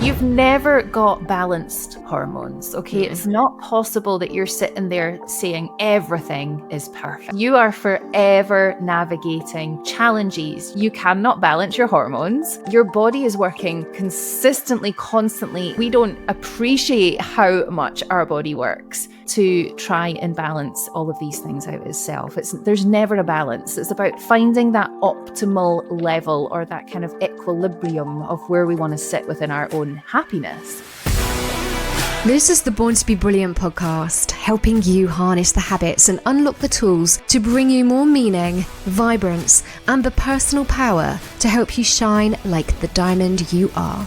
You've never got balanced hormones, okay? It's not possible that you're sitting there saying everything is perfect. You are forever navigating challenges. You cannot balance your hormones. Your body is working consistently, constantly. We don't appreciate how much our body works to try and balance all of these things out itself. There's never a balance. It's about finding that optimal level or that kind of equilibrium of where we want to sit within our own happiness. This is the Born to be Brilliant podcast, helping you harness the habits and unlock the tools to bring you more meaning, vibrance, and the personal power to help you shine like the diamond you are.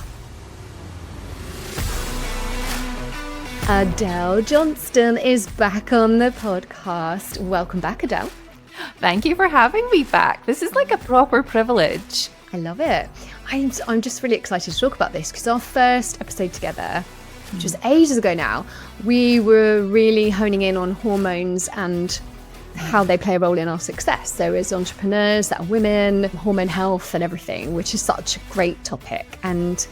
Adele Johnston is back on the podcast. Welcome back, Adele. Thank you for having me back. This is like a proper privilege. I love it. I'm just really excited to talk about this because our first episode together, which was ages ago now, we were really honing in on hormones and how they play a role in our success. So as entrepreneurs, that are women, hormone health and everything, which is such a great topic and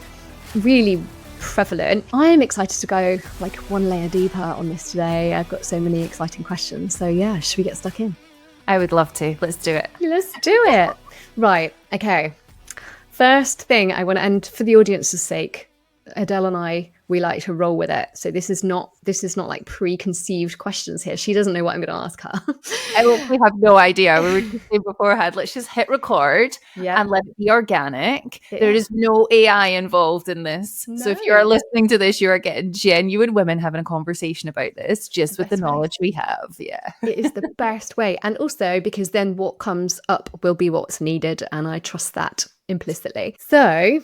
really prevalent. I'm excited to go like one layer deeper on this today. I've got so many exciting questions. So yeah, should we get stuck in? I would love to. Let's do it. Let's do it. Right. Okay. First thing I want to, and for the audience's sake, Adele and I, we like to roll with it. So this is not like preconceived questions here. She doesn't know what I'm going to ask her. We have no idea. We were just saying beforehand, let's just hit record and let it be organic. Yeah. There is no AI involved in this. No. So if you are listening to this, you are getting genuine women having a conversation about this just with the knowledge we have. Yeah. It is the best way. And also because then what comes up will be what's needed. And I trust that implicitly. So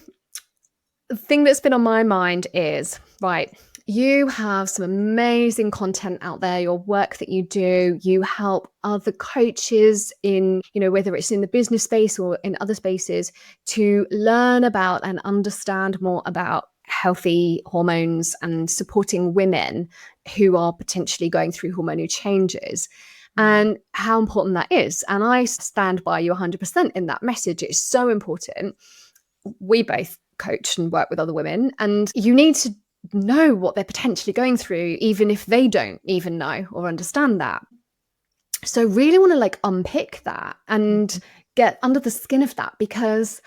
the thing that's been on my mind is, right, you have some amazing content out there, your work that you do, you help other coaches in, whether it's in the business space or in other spaces to learn about and understand more about healthy hormones and supporting women who are potentially going through hormonal changes and how important that is. And I stand by you 100% in that message. It's so important. We both coach and work with other women, and you need to know what they're potentially going through, even if they don't even know or understand that. So really want to unpick that and get under the skin of that, because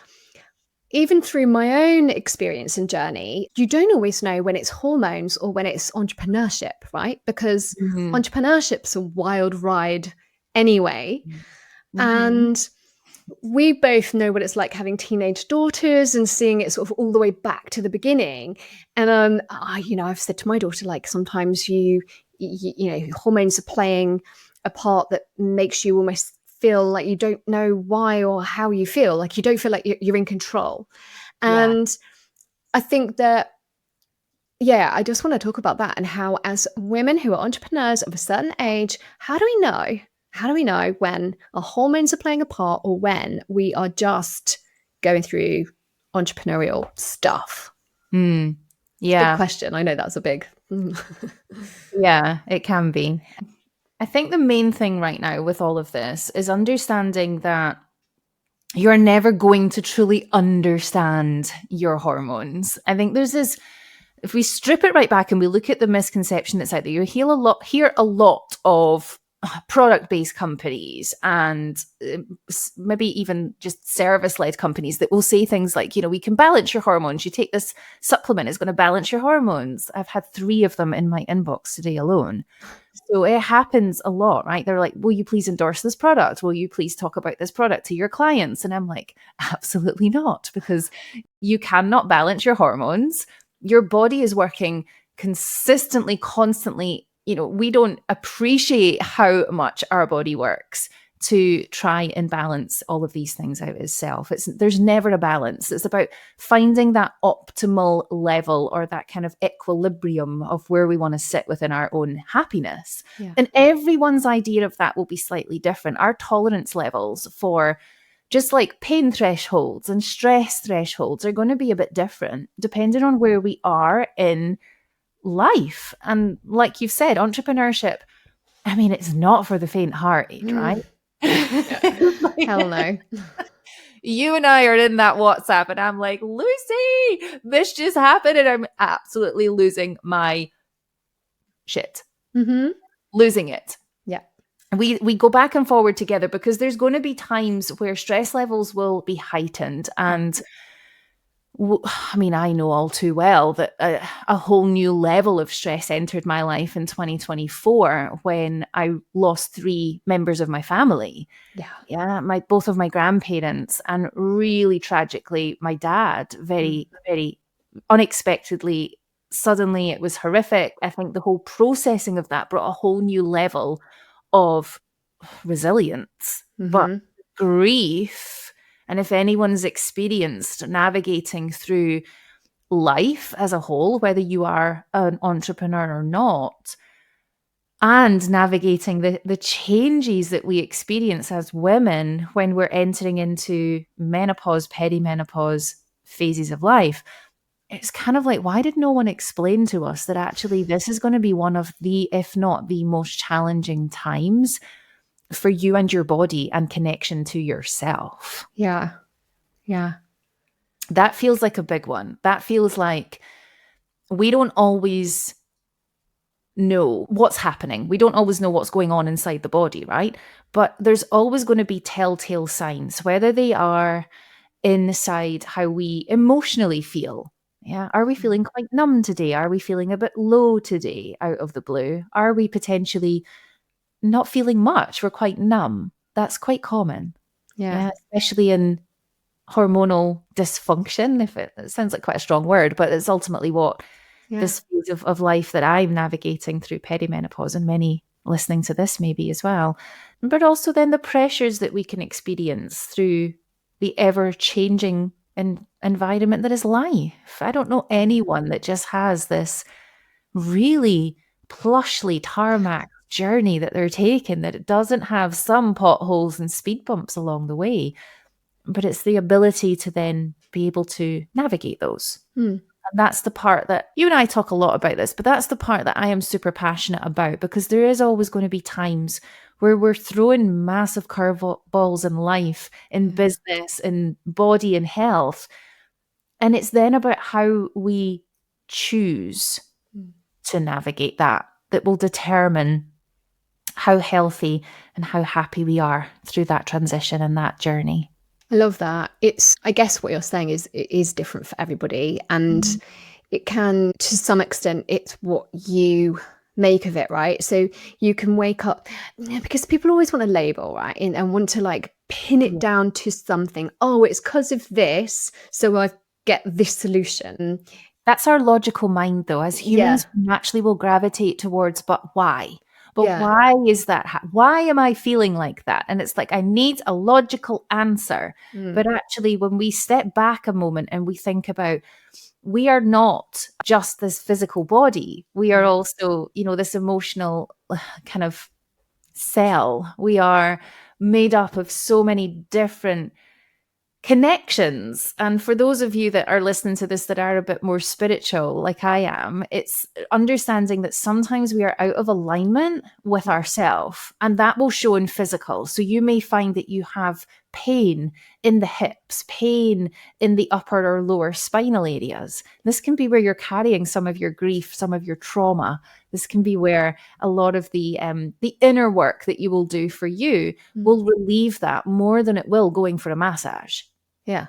even through my own experience and journey, you don't always know when it's hormones or when it's entrepreneurship, right? Because entrepreneurship's a wild ride anyway. And we both know what it's like having teenage daughters and seeing it sort of all the way back to the beginning. And, I've said to my daughter, sometimes you hormones are playing a part that makes you almost feel like you don't know why or how you feel, like you don't feel like you're in control. And I think that, I just want to talk about that and how, as women who are entrepreneurs of a certain age, how do we know? How do we know when our hormones are playing a part or when we are just going through entrepreneurial stuff? Yeah. Big question. I know that's a big. Yeah, it can be. I think the main thing right now with all of this is understanding that you're never going to truly understand your hormones. I think there's this, if we strip it right back and we look at the misconception that's out there, you hear a lot of product-based companies and maybe even just service-led companies that will say things like, we can balance your hormones. You take this supplement, it's going to balance your hormones. I've had 3 of them in my inbox today alone. So it happens a lot, right? They're like, will you please endorse this product? Will you please talk about this product to your clients? And I'm like, absolutely not, because you cannot balance your hormones. Your body is working consistently, constantly. We don't appreciate how much our body works to try and balance all of these things out itself. There's never a balance. It's about finding that optimal level or that kind of equilibrium of where we want to sit within our own happiness. Yeah. And everyone's idea of that will be slightly different. Our tolerance levels for just like pain thresholds and stress thresholds are going to be a bit different depending on where we are in life. And like you've said, entrepreneurship, I mean, it's not for the faint-hearted, right? Hell no. you and I are in that WhatsApp and I'm like, Lucy, this just happened. And I'm absolutely losing my shit, losing it. Yeah. We go back and forward together because there's going to be times where stress levels will be heightened. And I mean, I know all too well that a whole new level of stress entered my life in 2024 when I lost 3 members of my family. Yeah, both of my grandparents, and really tragically, my dad, very, very unexpectedly, suddenly. It was horrific. I think the whole processing of that brought a whole new level of resilience, but grief. And if anyone's experienced navigating through life as a whole, whether you are an entrepreneur or not, and navigating the changes that we experience as women when we're entering into menopause, perimenopause phases of life, it's kind of like, why did no one explain to us that actually this is going to be one of the, if not the most challenging times for you and your body and connection to yourself? Yeah. That feels like a big one. That feels like we don't always know what's happening. We don't always know what's going on inside the body, right? But there's always going to be telltale signs, whether they are inside how we emotionally feel. Yeah. Are we feeling quite numb today? Are we feeling a bit low today out of the blue? Are we potentially not feeling much? We're quite numb. That's quite common. Yeah. Especially in hormonal dysfunction, if it sounds like quite a strong word, but it's ultimately what this phase of life that I'm navigating through perimenopause, and many listening to this maybe as well. But also then the pressures that we can experience through the ever-changing environment that is life. I don't know anyone that just has this really plushly tarmac journey that they're taking, that it doesn't have some potholes and speed bumps along the way. But it's the ability to then be able to navigate those. And that's the part that you and I talk a lot about this, but that's the part that I am super passionate about, because there is always going to be times where we're throwing massive curveballs in life, in business, in body and health. And it's then about how we choose to navigate that will determine how healthy and how happy we are through that transition and that journey. I love that. I guess what you're saying is it is different for everybody, and it can, to some extent, it's what you make of it, right? So you can wake up, because people always want a label, right? And want to like pin it down to something. Oh, it's because of this, so I get this solution. That's our logical mind, though. As humans, we naturally will gravitate towards, but why? But why is that? Why am I feeling like that? And it's like, I need a logical answer. But actually, when we step back a moment and we think about, we are not just this physical body. We are also, this emotional kind of cell. We are made up of so many different connections. And for those of you that are listening to this that are a bit more spiritual, like I am, it's understanding that sometimes we are out of alignment with ourselves, and that will show in physical. So you may find that you have pain in the hips, pain in the upper or lower spinal areas. This can be where you're carrying some of your grief, some of your trauma. This can be where a lot of the inner work that you will do for you will relieve that more than it will going for a massage. Yeah.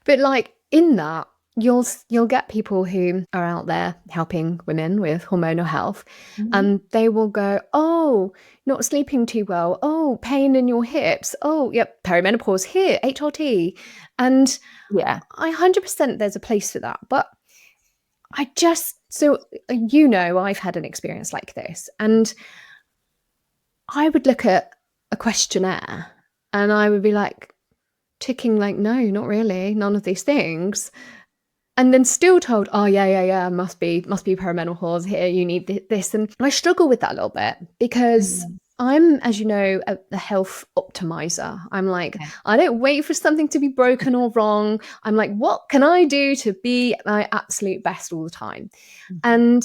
But like in that, you'll get people who are out there helping women with hormonal health, and they will go, oh, not sleeping too well. Oh, pain in your hips. Oh, yep, perimenopause here, HRT. And yeah, 100% there's a place for that. But I've had an experience like this, and I would look at a questionnaire and I would be like, ticking like, no, not really, none of these things, and then still told, oh yeah, must be perimenopause here, you need this. And I struggle with that a little bit, because I'm, as you know, a health optimizer. I'm like, I don't wait for something to be broken or wrong. I'm like, what can I do to be my absolute best all the time? And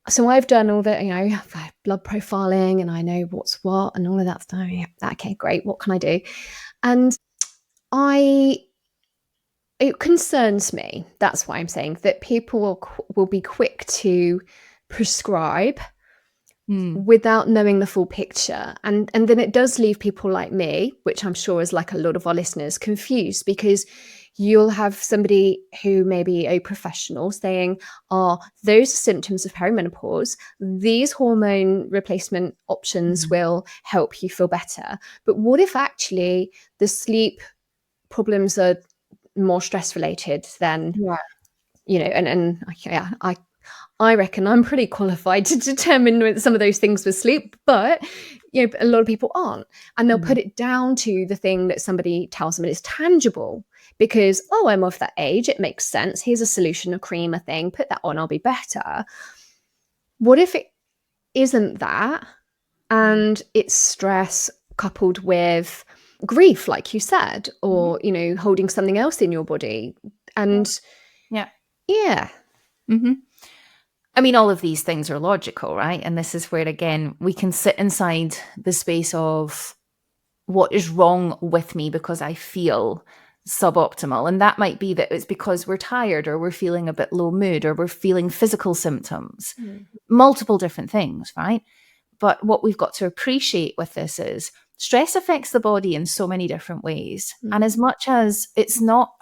so I've done all the, blood profiling, and I know what's what and all of that stuff. Yeah, okay, great. What can I do? And it concerns me. That's why I'm saying that people will be quick to prescribe without knowing the full picture. And then it does leave people like me, which I'm sure is like a lot of our listeners, confused, because you'll have somebody who may be a professional saying, oh, those are symptoms of perimenopause. These hormone replacement options will help you feel better. But what if actually the sleep problems are more stress related than, I reckon I'm pretty qualified to determine some of those things with sleep, but a lot of people aren't, and they'll put it down to the thing that somebody tells them, and it's tangible because, oh, I'm of that age, it makes sense. Here's a solution, a cream, a thing, put that on, I'll be better. What if it isn't that, and it's stress coupled with grief, like you said, or holding something else in your body, and yeah. I mean, all of these things are logical, right? And this is where, again, we can sit inside the space of what is wrong with me because I feel suboptimal. And that might be that it's because we're tired, or we're feeling a bit low mood, or we're feeling physical symptoms, multiple different things, right? But what we've got to appreciate with this is stress affects the body in so many different ways. And as much as it's not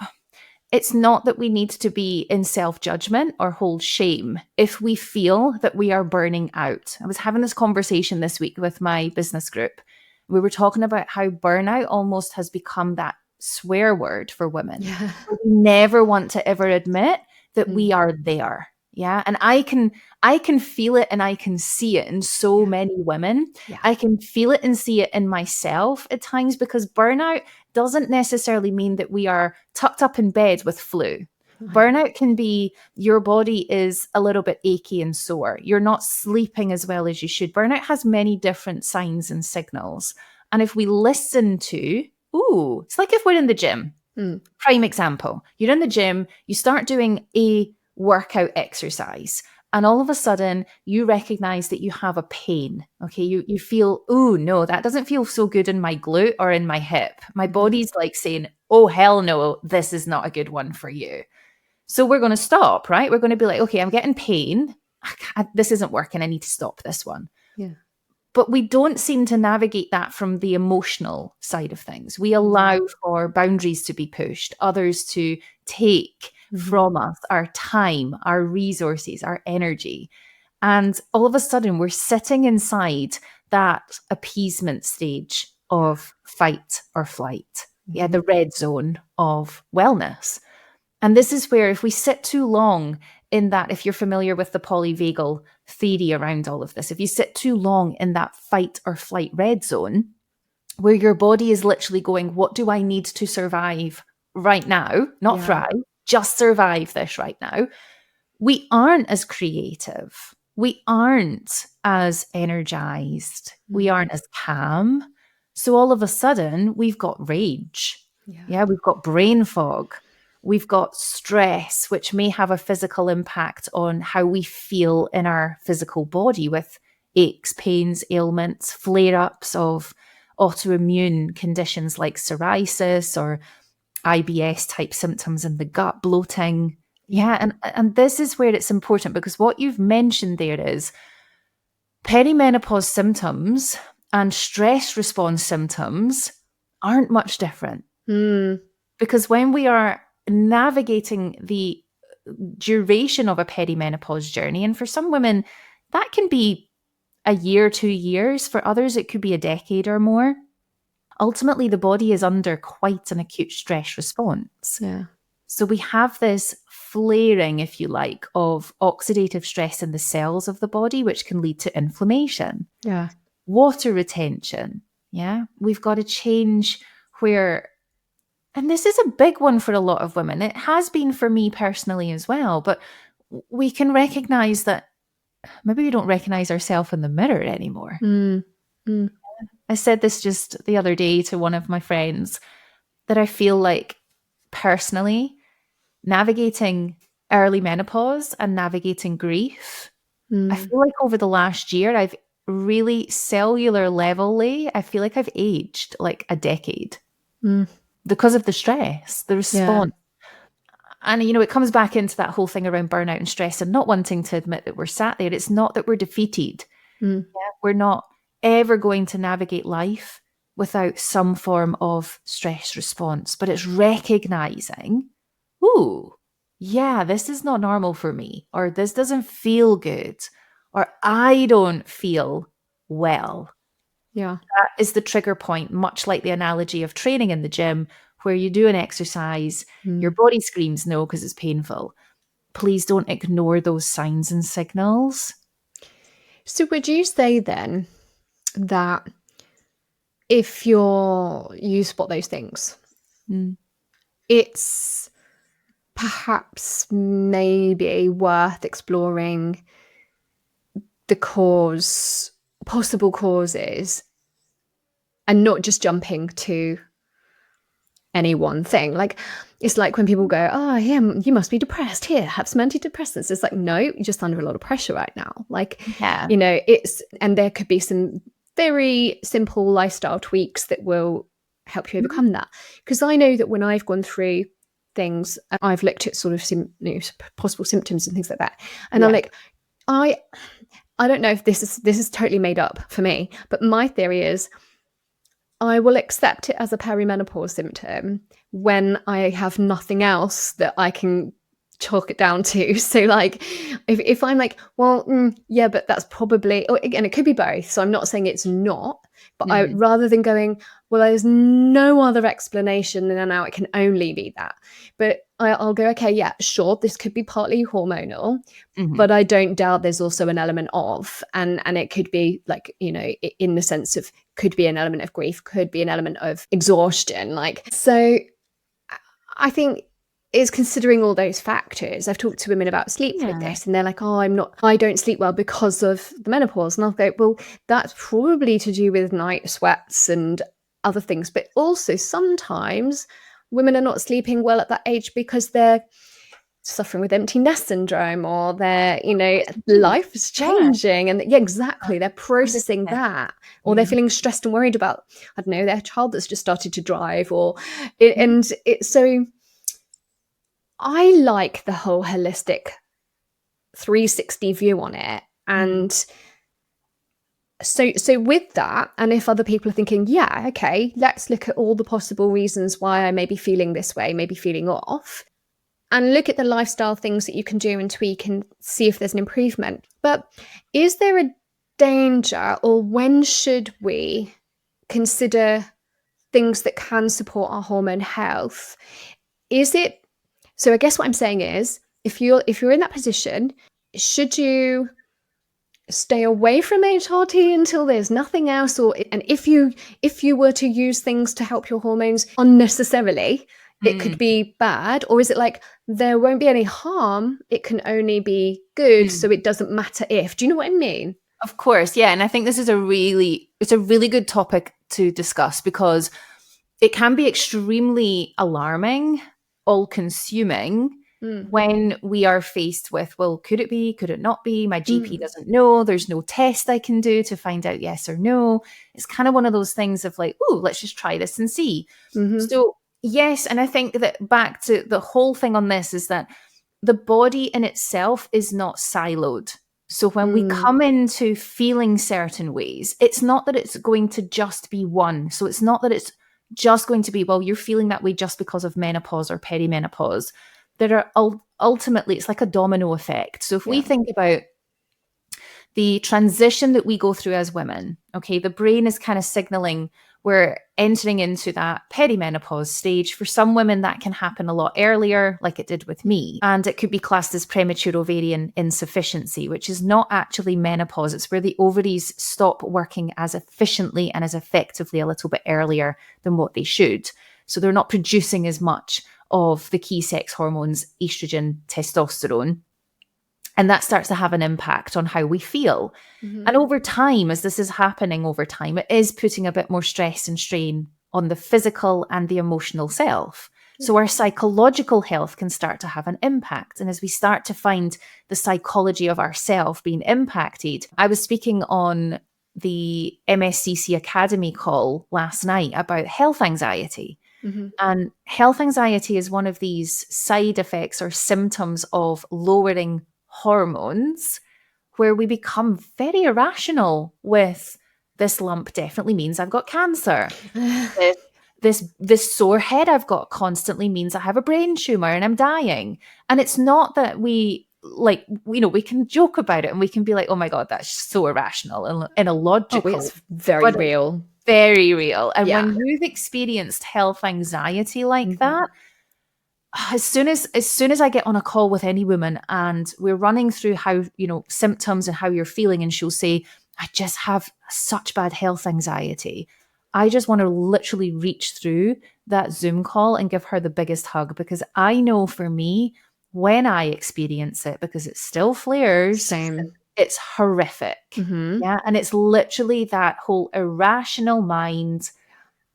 that we need to be in self-judgment or hold shame if we feel that we are burning out. I was having this conversation this week with my business group. We were talking about how burnout almost has become that swear word for women. Yeah. We never want to ever admit that we are there. Yeah. And I can feel it, and I can see it in so many women. Yeah. I can feel it and see it in myself at times, because burnout doesn't necessarily mean that we are tucked up in bed with flu. Burnout can be your body is a little bit achy and sore. You're not sleeping as well as you should. Burnout has many different signs and signals. And if we listen to, it's like if we're in the gym. Prime example. You're in the gym, you start doing a workout exercise, and all of a sudden you recognize that you have a pain. Okay, you feel, oh no, that doesn't feel so good in my glute or in my hip. My body's like saying, oh hell no, this is not a good one for you. So we're going to stop, right? We're going to be like, okay, I'm getting pain. This isn't working. I need to stop this one. Yeah. But we don't seem to navigate that from the emotional side of things. We allow for boundaries to be pushed, others to take from us our time, our resources, our energy. And all of a sudden, we're sitting inside that appeasement stage of fight or flight. Yeah, the red zone of wellness. And this is where, if we sit too long in that, if you're familiar with the polyvagal theory around all of this, if you sit too long in that fight or flight red zone, where your body is literally going, what do I need to survive right now? Not thrive, just survive this right now. We aren't as creative. We aren't as energized. We aren't as calm. So all of a sudden, we've got rage. Yeah, we've got brain fog. We've got stress, which may have a physical impact on how we feel in our physical body, with aches, pains, ailments, flare-ups of autoimmune conditions like psoriasis or IBS type symptoms in the gut, bloating. Yeah, and this is where it's important, because what you've mentioned there is perimenopause symptoms and stress response symptoms aren't much different. Because when we are navigating the duration of a perimenopause journey, and for some women, that can be a year, 2 years. For others, it could be a decade or more. Ultimately, the body is under quite an acute stress response. Yeah. So we have this flaring, if you like, of oxidative stress in the cells of the body, which can lead to inflammation. Yeah. Water retention. Yeah. We've got to change where, and this is a big one for a lot of women. It has been for me personally as well, but we can recognize that maybe we don't recognize ourselves in the mirror anymore. I said this just the other day to one of my friends, that I feel like personally navigating early menopause and navigating grief, I feel like over the last year, I've really cellular levelly, I feel like I've aged like a decade. because of the stress, the Yeah. response. And, you know, it comes back into that whole thing around burnout and stress and not wanting to admit that we're sat there. It's not that we're defeated. Mm. Yeah? We're not ever going to navigate life without some form of stress response, but it's recognizing, ooh, yeah, this is not normal for me, or this doesn't feel good, or I don't feel well. Yeah. That is the trigger point, much like the analogy of training in the gym, where you do an exercise, your body screams no because it's painful. Please don't ignore those signs and signals. So would you say then that if you spot those things, it's perhaps maybe worth exploring the possible causes, and not just jumping to any one thing? Like, it's like when people go, oh yeah, you must be depressed, here, have some antidepressants. It's like, no, you're just under a lot of pressure right now. Like, Yeah. you know, and there could be some very simple lifestyle tweaks that will help you overcome that. Because I know that when I've gone through things, I've looked at sort of possible symptoms and things like that, and I'm like, I don't know if this is totally made up for me, but my theory is I will accept it as a perimenopause symptom when I have nothing else that I can chalk it down to. So like if I'm like, well, yeah, but that's probably, again, it could be both. So I'm not saying it's not, but I, rather than going, well, there's no other explanation and now it can only be that. But I'll go, okay, yeah, sure, this could be partly hormonal, but I don't doubt there's also an element of, and it could be like, you know, in the sense of, could be an element of grief, could be an element of exhaustion. Like, so I think is considering all those factors. I've talked to women about sleep with this, and they're like, oh, I don't sleep well because of the menopause. And I'll go, well, that's probably to do with night sweats and other things. But also sometimes women are not sleeping well at that age because they're suffering with empty nest syndrome, or they're, you know, life is changing, and exactly, they're processing that, or they're feeling stressed and worried about, I don't know, their child that's just started to drive, or and it's so I like the whole holistic 360 view on it. And so with that, and if other people are thinking, yeah, okay, let's look at all the possible reasons why I may be feeling this way, maybe feeling off, and look at the lifestyle things that you can do and tweak and see if there's an improvement. But is there a danger, or when should we consider things that can support our hormone health? Is it, so I guess what I'm saying is, if you're in that position, should you stay away from HRT until there's nothing else? Or, and if you were to use things to help your hormones unnecessarily, it could be bad? Or is it like, there won't be any harm, it can only be good, so it doesn't matter if? Do you know what I mean? Of course, yeah. And I think this is it's a really good topic to discuss, because it can be extremely alarming, all-consuming, when we are faced with, well, could it be? Could it not be? My GP doesn't know. There's no test I can do to find out yes or no. It's kind of one of those things of like, oh, let's just try this and see. So yes, and I think that back to the whole thing on this is that the body in itself is not siloed. So when we come into feeling certain ways, it's not that it's going to just be one. So it's not that it's just going to be, well, you're feeling that way just because of menopause or perimenopause. There are ultimately, it's like a domino effect. So if we think about the transition that we go through as women, okay, the brain is kind of signaling we're entering into that perimenopause stage. For some women, that can happen a lot earlier, like it did with me. And it could be classed as premature ovarian insufficiency, which is not actually menopause. It's where the ovaries stop working as efficiently and as effectively a little bit earlier than what they should. So they're not producing as much of the key sex hormones, estrogen, testosterone. And that starts to have an impact on how we feel. And over time, as this is happening over time, it is putting a bit more stress and strain on the physical and the emotional self. So our psychological health can start to have an impact. And as we start to find the psychology of ourself being impacted, I was speaking on the MSCC Academy call last night about health anxiety. And health anxiety is one of these side effects or symptoms of lowering hormones where we become very irrational with this lump definitely means I've got cancer. This sore head I've got constantly means I have a brain tumor and I'm dying. And it's not that we can joke about it and we can be like, oh my God, that's so irrational and illogical. Oh, it's very real. Very real. And Yeah. when you've experienced health anxiety like that, as soon as I get on a call with any woman and we're running through how, symptoms and how you're feeling, and she'll say, I just have such bad health anxiety. I just want to literally reach through that Zoom call and give her the biggest hug, because I know for me, when I experience it, because it still flares, Same. it's horrific. Yeah. And it's literally that whole irrational mind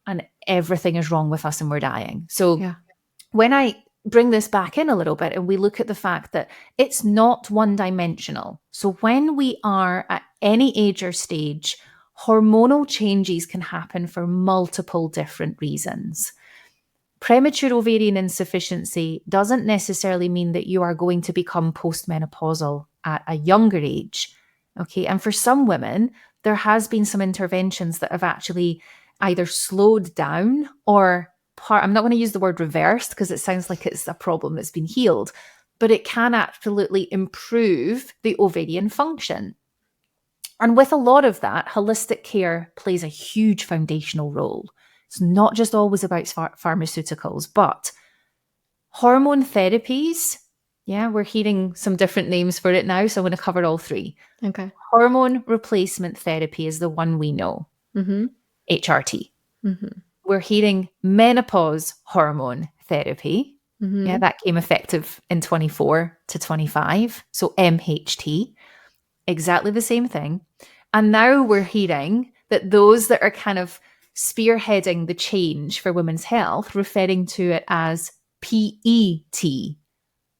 and everything is wrong with us and we're dying. So when I bring this back in a little bit and we look at the fact that it's not one dimensional. So when we are at any age or stage, hormonal changes can happen for multiple different reasons. Premature ovarian insufficiency doesn't necessarily mean that you are going to become postmenopausal at a younger age. Okay. And for some women, there has been some interventions that have actually either slowed down or I'm not going to use the word reversed because it sounds like it's a problem that's been healed, but it can absolutely improve the ovarian function. And with a lot of that, holistic care plays a huge foundational role. It's not just always about pharmaceuticals, but hormone therapies. Yeah, we're hearing some different names for it now, so I'm going to cover all three. Okay. Hormone replacement therapy is the one we know, HRT. We're hearing menopause hormone therapy. Yeah, that came effective in 24 to 25. So MHT, exactly the same thing. And now we're hearing that those that are kind of spearheading the change for women's health, referring to it as PET,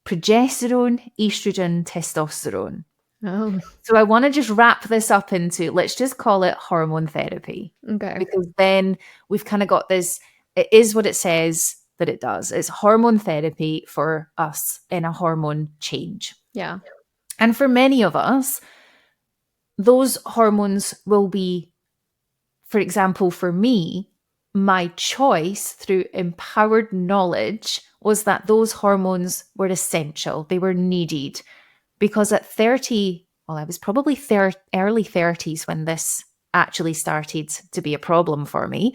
progesterone, estrogen, testosterone. Oh. So I want to just wrap this up into, let's just call it hormone therapy. Okay. Because then we've kind of got this, it is what it says that it does. It's hormone therapy for us in a hormone change. Yeah. And for many of us, those hormones will be, for example, for me, my choice through empowered knowledge was that those hormones were essential. They were needed. Because at 30, I was probably early 30s when this actually started to be a problem for me.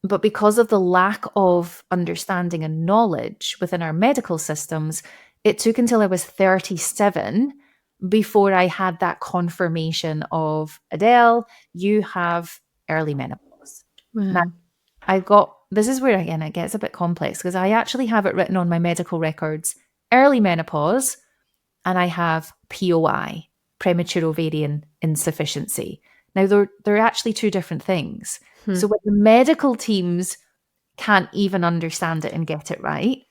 But because of the lack of understanding and knowledge within our medical systems, it took until I was 37 before I had that confirmation of, Adele, you have early menopause. Wow. Now, this is where, again, it gets a bit complex because I actually have it written on my medical records, early menopause, and I have POI, premature ovarian insufficiency. Now, they're actually two different things. So when the medical teams can't even understand it and get it right,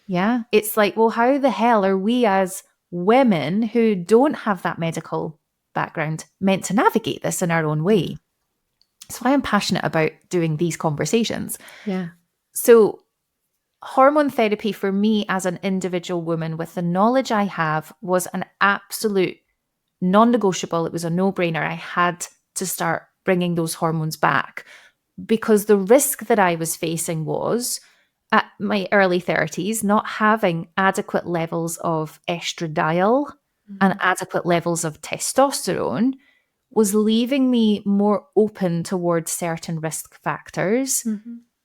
it's like, well, how the hell are we as women who don't have that medical background meant to navigate this in our own way? So I am passionate about doing these conversations. Yeah. So hormone therapy for me as an individual woman with the knowledge I have was an absolute non-negotiable. It was a no-brainer. I had to start bringing those hormones back because the risk that I was facing was at my early 30s, not having adequate levels of estradiol and adequate levels of testosterone was leaving me more open towards certain risk factors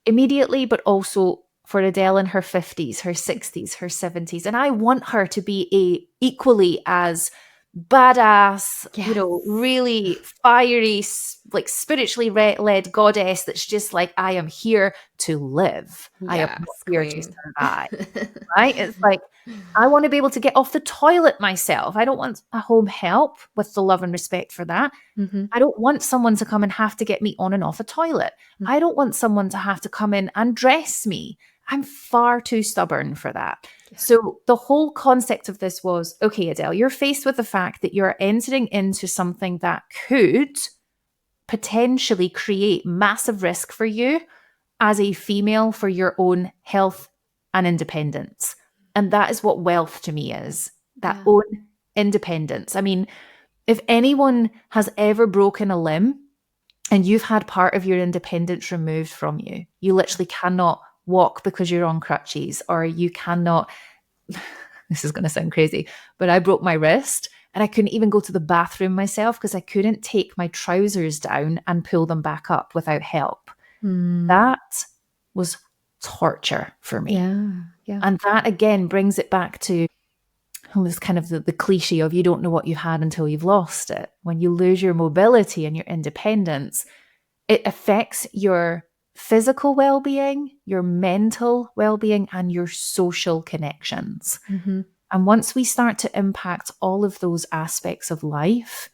immediately, but also for Adele in her 50s, her 60s, her 70s. And I want her to be equally as badass, really fiery, like spiritually led goddess that's just like, I am here to live. I am not here to survive. Right? It's like, I want to be able to get off the toilet myself. I don't want a home help, with the love and respect for that. I don't want someone to come and have to get me on and off a toilet. I don't want someone to have to come in and dress me. I'm far too stubborn for that. So the whole concept of this was, okay, Adele, you're faced with the fact that you're entering into something that could potentially create massive risk for you as a female for your own health and independence. And that is what wealth to me is, that own independence. I mean, if anyone has ever broken a limb and you've had part of your independence removed from you, you literally cannot walk because you're on crutches, or you cannot, this is going to sound crazy, but I broke my wrist and I couldn't even go to the bathroom myself because I couldn't take my trousers down and pull them back up without help. That was torture for me. Yeah. And that again brings it back to almost kind of the cliche of you don't know what you had until you've lost it. When you lose your mobility and your independence, it affects your physical well-being, your mental well-being, and your social connections. And once we start to impact all of those aspects of life,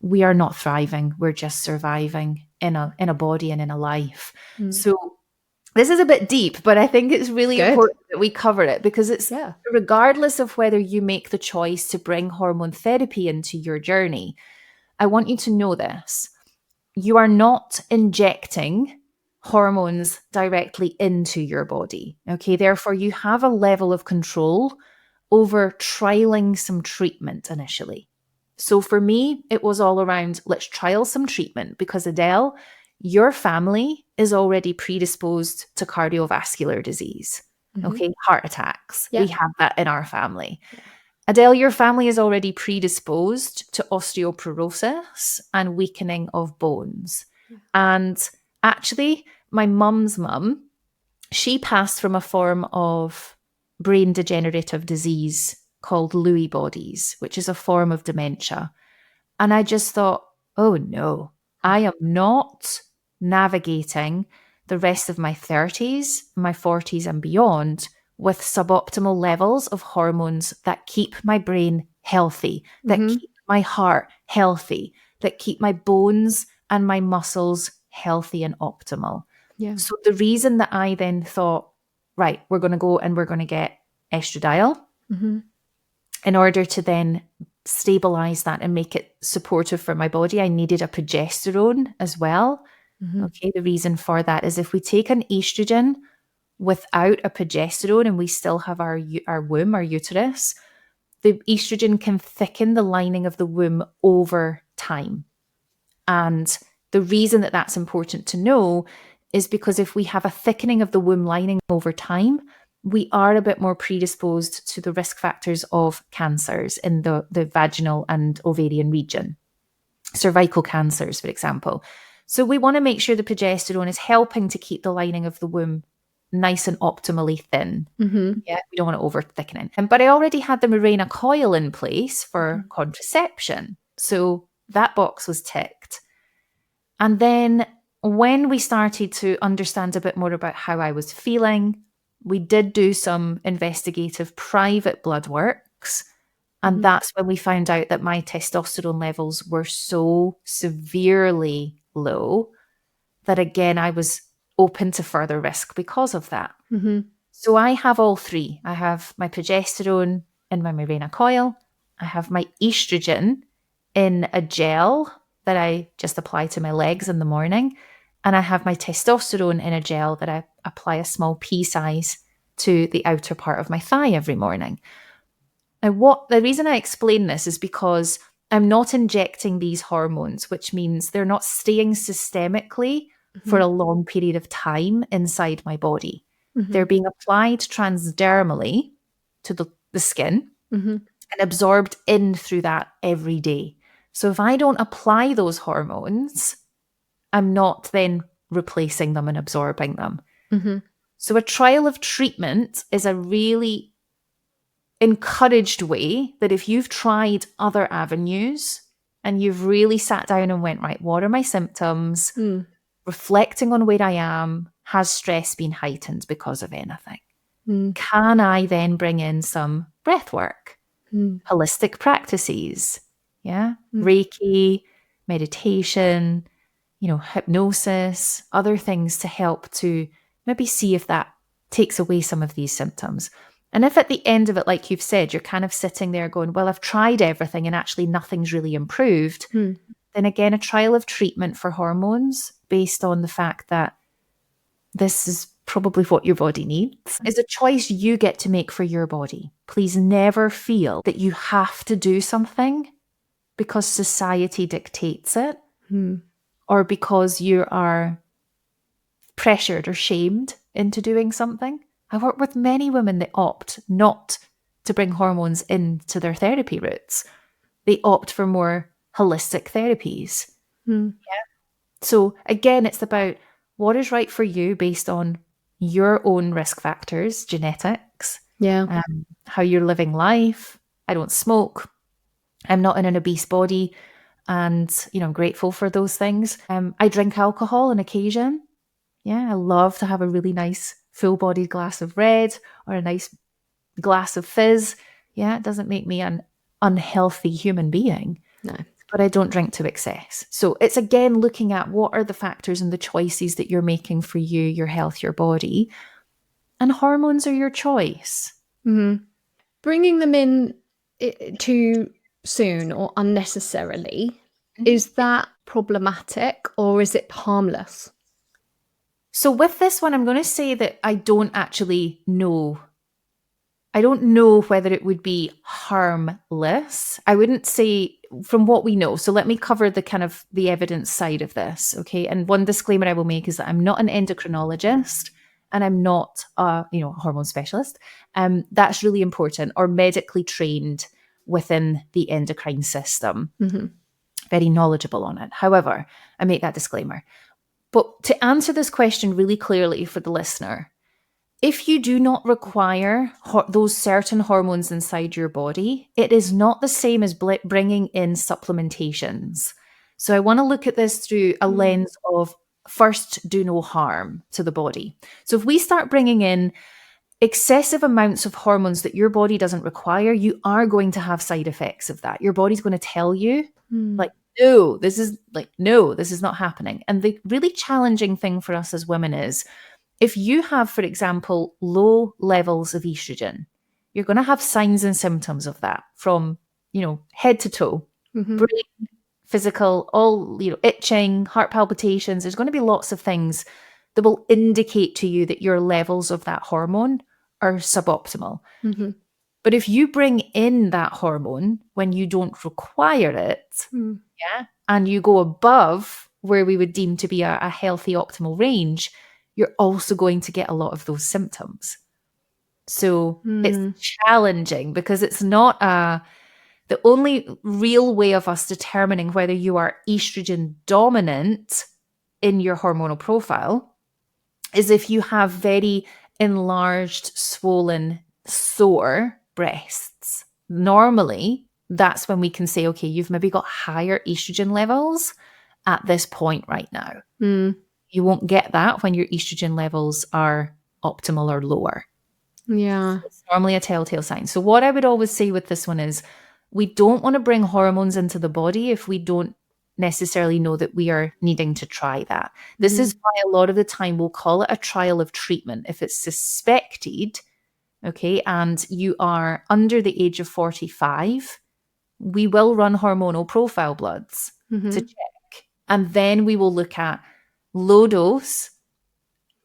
we are not thriving. We're just surviving in a body and in a life. So this is a bit deep, but I think it's really important that we cover it, because it's regardless of whether you make the choice to bring hormone therapy into your journey, I want you to know this. You are not injecting hormones directly into your body. Okay, therefore you have a level of control over trialing some treatment initially. So for me, it was all around, let's trial some treatment, because Adele, your family is already predisposed to cardiovascular disease. Okay, heart attacks. We have that in our family. Adele, your family is already predisposed to osteoporosis and weakening of bones. And actually, my mum's mum, she passed from a form of brain degenerative disease called Lewy bodies, which is a form of dementia. And I just thought, oh no, I am not navigating the rest of my 30s, my 40s and beyond with suboptimal levels of hormones that keep my brain healthy, that keep my heart healthy, that keep my bones and my muscles healthy and optimal. So the reason that I then thought, right, we're going to go and we're going to get estradiol in order to then stabilize that and make it supportive for my body, I needed a progesterone as well. Okay, the reason for that is if we take an estrogen without a progesterone and we still have our womb, our uterus, the estrogen can thicken the lining of the womb over time. And the reason that that's important to know is because if we have a thickening of the womb lining over time, we are a bit more predisposed to the risk factors of cancers in the vaginal and ovarian region, cervical cancers, for example. So we want to make sure the progesterone is helping to keep the lining of the womb nice and optimally thin. Yeah, we don't want to over thickening. But I already had the Mirena coil in place for contraception. So that box was ticked. And then when we started to understand a bit more about how I was feeling, we did do some investigative private blood works. And that's when we found out that my testosterone levels were so severely low that, again, I was open to further risk because of that. So I have all three. I have my progesterone in my Mirena coil. I have my estrogen in a gel that I just apply to my legs in the morning. And I have my testosterone in a gel that I apply a small pea size to the outer part of my thigh every morning. Now, the reason I explain this is because I'm not injecting these hormones, which means they're not staying systemically for a long period of time inside my body. They're being applied transdermally to the skin and absorbed in through that every day. So if I don't apply those hormones, I'm not then replacing them and absorbing them. So a trial of treatment is a really encouraged way that if you've tried other avenues and you've really sat down and went, right, what are my symptoms? Reflecting on where I am, has stress been heightened because of anything? Can I then bring in some breath work, holistic practices, Reiki, meditation, hypnosis, other things to help to maybe see if that takes away some of these symptoms. And if at the end of it, like you've said, you're kind of sitting there going, well, I've tried everything and actually nothing's really improved, then again, a trial of treatment for hormones based on the fact that this is probably what your body needs. It's a choice you get to make for your body. Please never feel that you have to do something because society dictates it or because you are pressured or shamed into doing something. I work with many women that opt not to bring hormones into their therapy routes. They opt for more holistic therapies. Yeah. So again, it's about what is right for you based on your own risk factors, genetics, how you're living life. I don't smoke. I'm not in an obese body. And, I'm grateful for those things. I drink alcohol on occasion. Yeah, I love to have a really nice full-bodied glass of red or a nice glass of fizz. Yeah, it doesn't make me an unhealthy human being. No. But I don't drink to excess. So it's again looking at what are the factors and the choices that you're making for you, your health, your body. And hormones are your choice. Bringing them in too soon or unnecessarily, is that problematic or is it harmless? So with this one, I'm going to say that I don't actually know. I don't know whether it would be harmless. I wouldn't say from what we know. So let me cover the kind of the evidence side of this. Okay. And one disclaimer I will make is that I'm not an endocrinologist and I'm not a hormone specialist. That's really important, or medically trained within the endocrine system. Very knowledgeable on it. However, I make that disclaimer. But to answer this question really clearly for the listener, if you do not require those certain hormones inside your body, it is not the same as bringing in supplementations. So I want to look at this through a lens of first, do no harm to the body. So if we start bringing in excessive amounts of hormones that your body doesn't require, you are going to have side effects of that. Your body's going to tell you, no, this is not happening. And the really challenging thing for us as women is, if you have, for example, low levels of estrogen, you're going to have signs and symptoms of that from, head to toe, brain, physical, all, itching, heart palpitations. There's going to be lots of things that will indicate to you that your levels of that hormone are suboptimal. But if you bring in that hormone when you don't require it, and you go above where we would deem to be a healthy optimal range, you're also going to get a lot of those symptoms. So it's challenging because it's not the only real way of us determining whether you are estrogen dominant in your hormonal profile is if you have very enlarged, swollen, sore breasts. Normally, that's when we can say, okay, you've maybe got higher estrogen levels at this point right now. You won't get that when your estrogen levels are optimal or lower. Yeah. So it's normally a telltale sign. So what I would always say with this one is we don't want to bring hormones into the body if we don't necessarily know that we are needing to try that. This is why a lot of the time we'll call it a trial of treatment. If it's suspected, okay, and you are under the age of 45, we will run hormonal profile bloods to check. And then we will look at low dose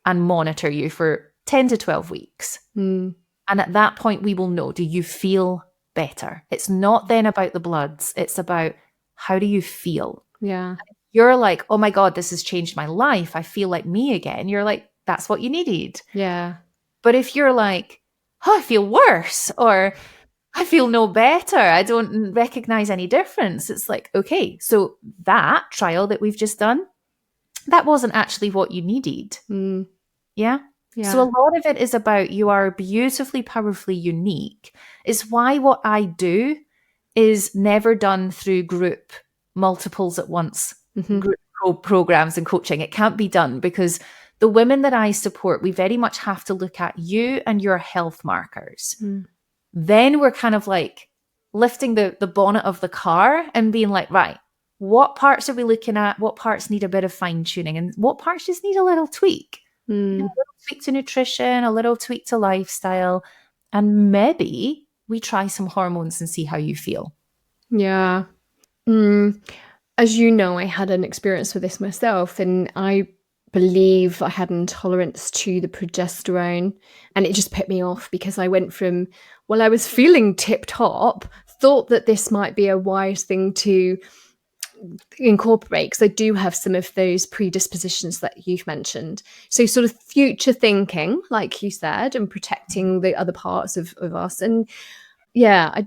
and monitor you for 10 to 12 weeks. And at that point, we will know, do you feel better? It's not then about the bloods. It's about how do you feel? Yeah. You're like, oh my God, this has changed my life. I feel like me again. You're like, that's what you needed. Yeah. But if you're like, oh, I feel worse, or I feel no better, I don't recognize any difference. It's like, okay, so that trial that we've just done, that wasn't actually what you needed. Yeah? So a lot of it is about you are beautifully, powerfully unique. It's why what I do is never done through group multiples at once, group programs and coaching. It can't be done because the women that I support, we very much have to look at you and your health markers. Then we're kind of like lifting the bonnet of the car and being like, right, what parts are we looking at? What parts need a bit of fine tuning? And what parts just need a little tweak? A little tweak to nutrition, a little tweak to lifestyle. And maybe we try some hormones and see how you feel. Yeah. As you know, I had an experience with this myself, and I believe I had an intolerance to the progesterone, and it just put me off because I went from, well, I was feeling tip top, thought that this might be a wise thing to incorporate, because I do have some of those predispositions that you've mentioned. So sort of future thinking, like you said, and protecting the other parts of us. And yeah,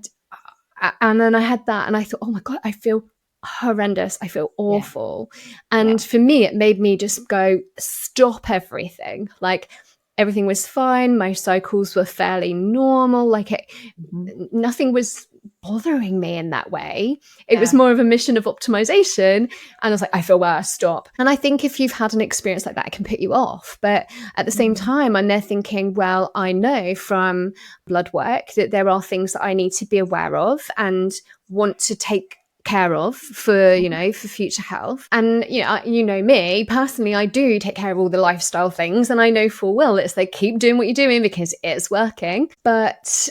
and then I had that and I thought, oh my God, I feel horrendous. I feel Yeah. awful. And for me, it made me just go, stop everything. Like everything was fine. My cycles were fairly normal. Like nothing was bothering me in that way. It was more of a mission of optimization. And I was like, I feel worse, stop. And I think if you've had an experience like that, it can put you off. But at the same time, I'm there thinking, well, I know from blood work that there are things that I need to be aware of and want to take care of for, for future health. And me personally, I do take care of all the lifestyle things, and I know full well it's like, keep doing what you're doing because it's working. But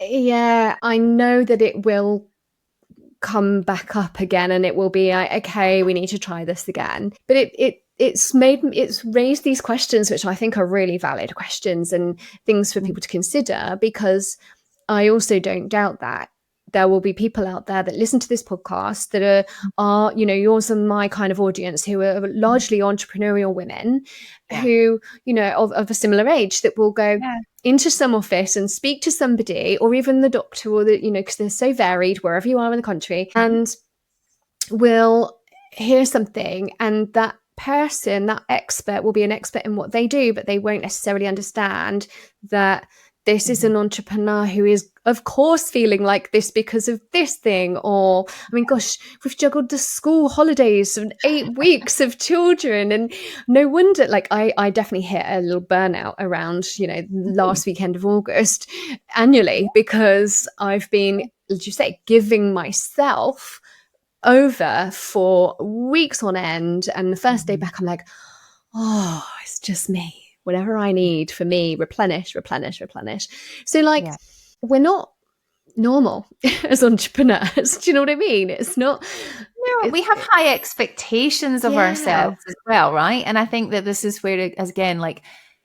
yeah, I know that it will come back up again, and it will be okay, we need to try this again. But it's raised these questions, which I think are really valid questions and things for people to consider, because I also don't doubt that there will be people out there that listen to this podcast that are yours and my kind of audience, who are largely entrepreneurial women who, of a similar age, that will go into some office and speak to somebody, or even the doctor, or because they're so varied wherever you are in the country, and will hear something, and that person, that expert, will be an expert in what they do, but they won't necessarily understand that this is an entrepreneur who is, of course, feeling like this because of this thing. Or, I mean, gosh, we've juggled the school holidays and 8 weeks of children, and no wonder, like I definitely hit a little burnout around, last weekend of August annually, because I've been, as you say, giving myself over for weeks on end. And the first day back, I'm like, oh, it's just me. Whatever I need for me, replenish. So like, we're not normal as entrepreneurs. Do you know what I mean? It's not. No, we have high expectations of ourselves as well, right? And I think that this is where, again, like,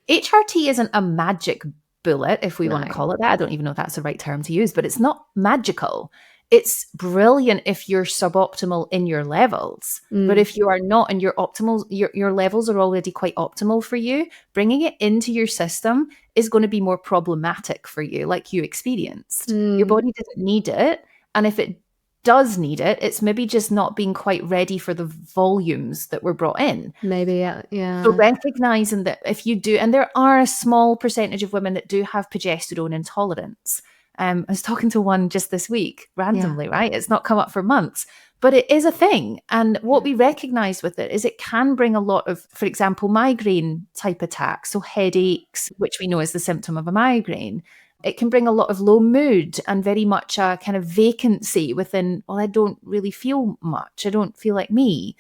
HRT isn't a magic bullet, if we want to call it that. I don't even know if that's the right term to use, but it's not magical. It's brilliant if you're suboptimal in your levels. But if you are not, and your optimal, your levels are already quite optimal for you, bringing it into your system is going to be more problematic for you, like you experienced. Your body doesn't need it. And if it does need it, it's maybe just not being quite ready for the volumes that were brought in. Maybe, So recognizing that if you do, and there are a small percentage of women that do have progesterone intolerance. I was talking to one just this week, randomly, right? It's not come up for months, but it is a thing. And what we recognize with it is it can bring a lot of, for example, migraine type attacks. So headaches, which we know is the symptom of a migraine. It can bring a lot of low mood and very much a kind of vacancy within, well, I don't really feel much. I don't feel like me.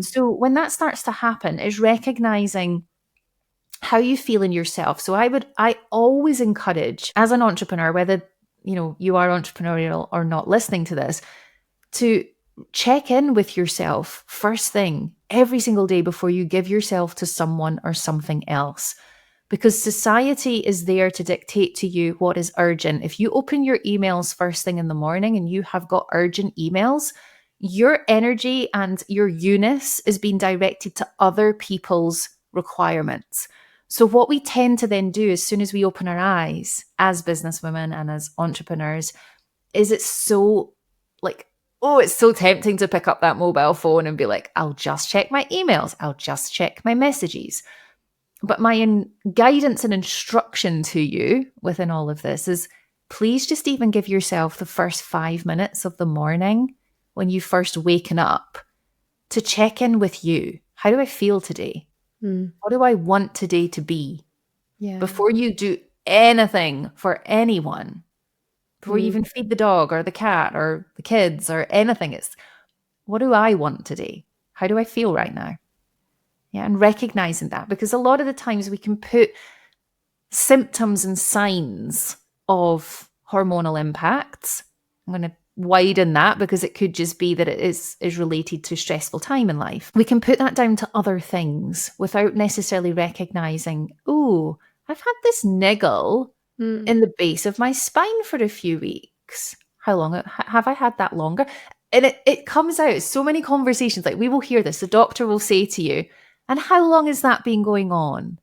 So when that starts to happen, is recognizing how you feel in yourself. So I always encourage, as an entrepreneur, whether you are entrepreneurial or not listening to this, to check in with yourself first thing every single day before you give yourself to someone or something else. Because society is there to dictate to you what is urgent. If you open your emails first thing in the morning and you have got urgent emails, your energy and your Eunice is being directed to other people's requirements. So what we tend to then do as soon as we open our eyes as businesswomen and as entrepreneurs is it's so like, oh, it's so tempting to pick up that mobile phone and be like, I'll just check my emails. I'll just check my messages. But my guidance and instruction to you within all of this is, please just even give yourself the first 5 minutes of the morning when you first waken up to check in with you. How do I feel today? What do I want today to be? Before you do anything for anyone, before you even feed the dog or the cat or the kids or anything, it's, what do I want today? How do I feel right now? Yeah, and recognizing that, because a lot of the times we can put symptoms and signs of hormonal impacts. I'm going to widen that, because it could just be that it is related to a stressful time in life. We can put that down to other things without necessarily recognizing, oh, I've had this niggle in the base of my spine for a few weeks. How long have I had that longer? And it comes out so many conversations. Like, we will hear this. The doctor will say to you, and how long has that been going on?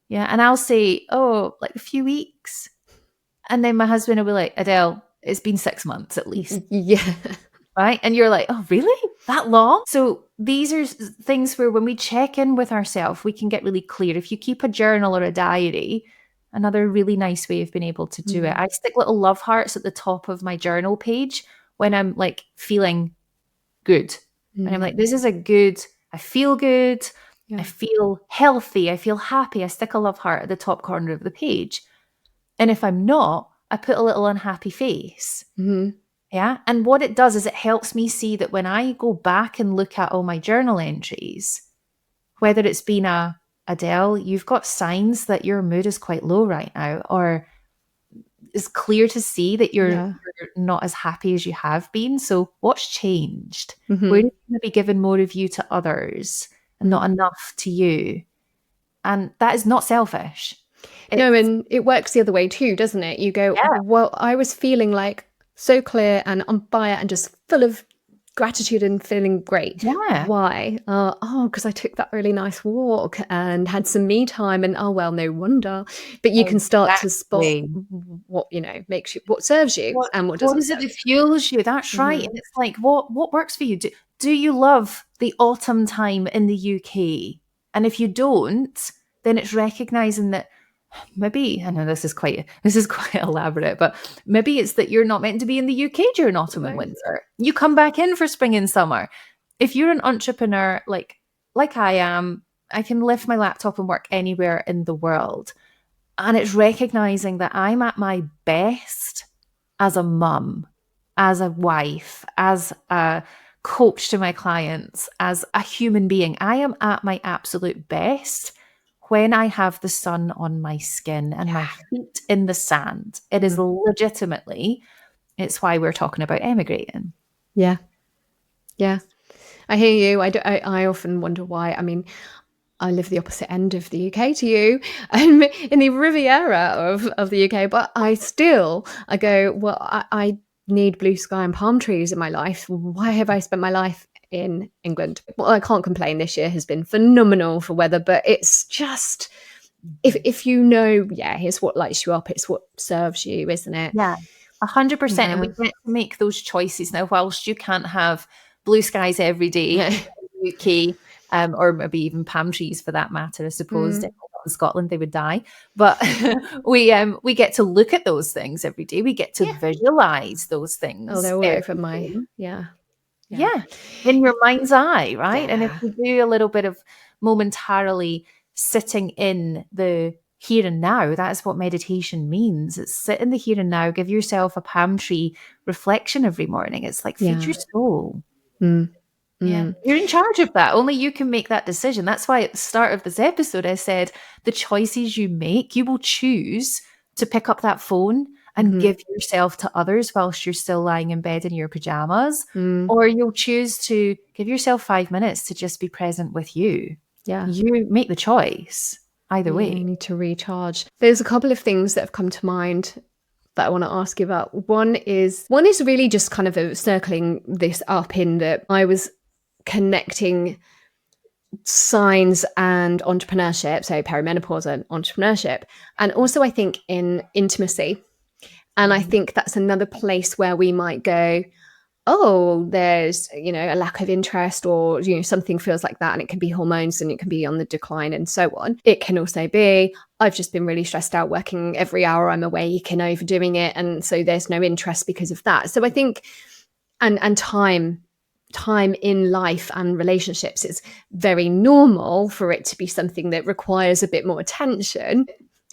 Yeah. And I'll say, oh, like a few weeks. And then my husband will be like, Adele, it's been 6 months at least. Yeah. Right. And you're like, oh, really? That long? So these are things where when we check in with ourselves, we can get really clear. If you keep a journal or a diary, another really nice way of being able to do it. I stick little love hearts at the top of my journal page when I'm like feeling good. And I'm like, this is a good, I feel good. I feel healthy. I feel happy. I stick a love heart at the top corner of the page. And if I'm not, I put a little unhappy face. Yeah. And what it does is it helps me see that when I go back and look at all my journal entries, whether it's been Adele, you've got signs that your mood is quite low right now, or it's clear to see that you're not as happy as you have been. So what's changed? Where do you be giving more of you to others and not enough to you? And that is not selfish. No, and it works the other way too, doesn't it? You go, well, I was feeling like so clear and on fire and just full of gratitude and feeling great. Why? Because I took that really nice walk and had some me time, and well, no wonder. But you can start to spot what makes you, what serves you, and what doesn't. What is it that fuels you? That's right. And it's like, what works for you? Do you love the autumn time in the UK? And if you don't, then it's recognizing that maybe, I know this is quite elaborate, but maybe it's that you're not meant to be in the UK during autumn and winter. You come back in for spring and summer. If you're an entrepreneur like I am, I can lift my laptop and work anywhere in the world. And it's recognizing that I'm at my best as a mum, as a wife, as a coach to my clients, as a human being. I am at my absolute best when I have the sun on my skin and my feet in the sand. It is legitimately, it's why we're talking about emigrating. Yeah. I hear you. I often wonder why. I mean, I live the opposite end of the UK to you. I'm in the Riviera of the UK, but I go, well, I need blue sky and palm trees in my life. Why have I spent my life in England? Well, I can't complain. This year has been phenomenal for weather, but it's just, if here's what lights you up, it's what serves you, isn't it? Yeah, 100%. And we get to make those choices now. Whilst you can't have blue skies every day in the UK, or maybe even palm trees for that matter, I suppose. In Scotland they would die, but we get to look at those things every day. We get to visualize those things. Oh, they're all over my in your mind's eye, right? And if we do a little bit of momentarily sitting in the here and now, that's what meditation means. It's sit in the here and now, give yourself a palm tree reflection every morning. It's like feed your soul. Yeah, you're in charge of that. Only you can make that decision. That's why at the start of this episode I said the choices you make, you will choose to pick up that phone and give yourself to others whilst you're still lying in bed in your pajamas, or you'll choose to give yourself 5 minutes to just be present with you. You make the choice either way. You need to recharge. There's a couple of things that have come to mind that I want to ask you about. One is really just kind of circling this up, in that I was connecting signs and entrepreneurship, so perimenopause and entrepreneurship, and also I think in intimacy. And I think that's another place where we might go, oh, there's, a lack of interest, or, something feels like that. And it can be hormones and it can be on the decline and so on. It can also be, I've just been really stressed out working every hour I'm awake and overdoing it. And so there's no interest because of that. So I think, and time in life and relationships, it's very normal for it to be something that requires a bit more attention.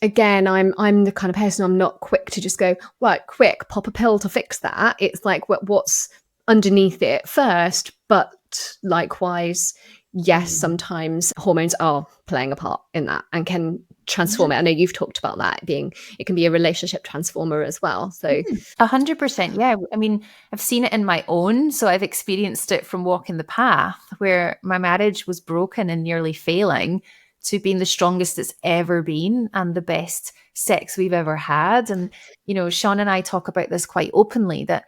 Again, I'm the kind of person, I'm not quick to just go, right, quick, pop a pill to fix that. It's like what's underneath it first, but likewise, yes, sometimes hormones are playing a part in that and can transform it. I know you've talked about that it can be a relationship transformer as well. So 100%. Yeah. I mean, I've seen it in my own. So I've experienced it from walking the path where my marriage was broken and nearly failing to being the strongest it's ever been and the best sex we've ever had. And, Sean and I talk about this quite openly that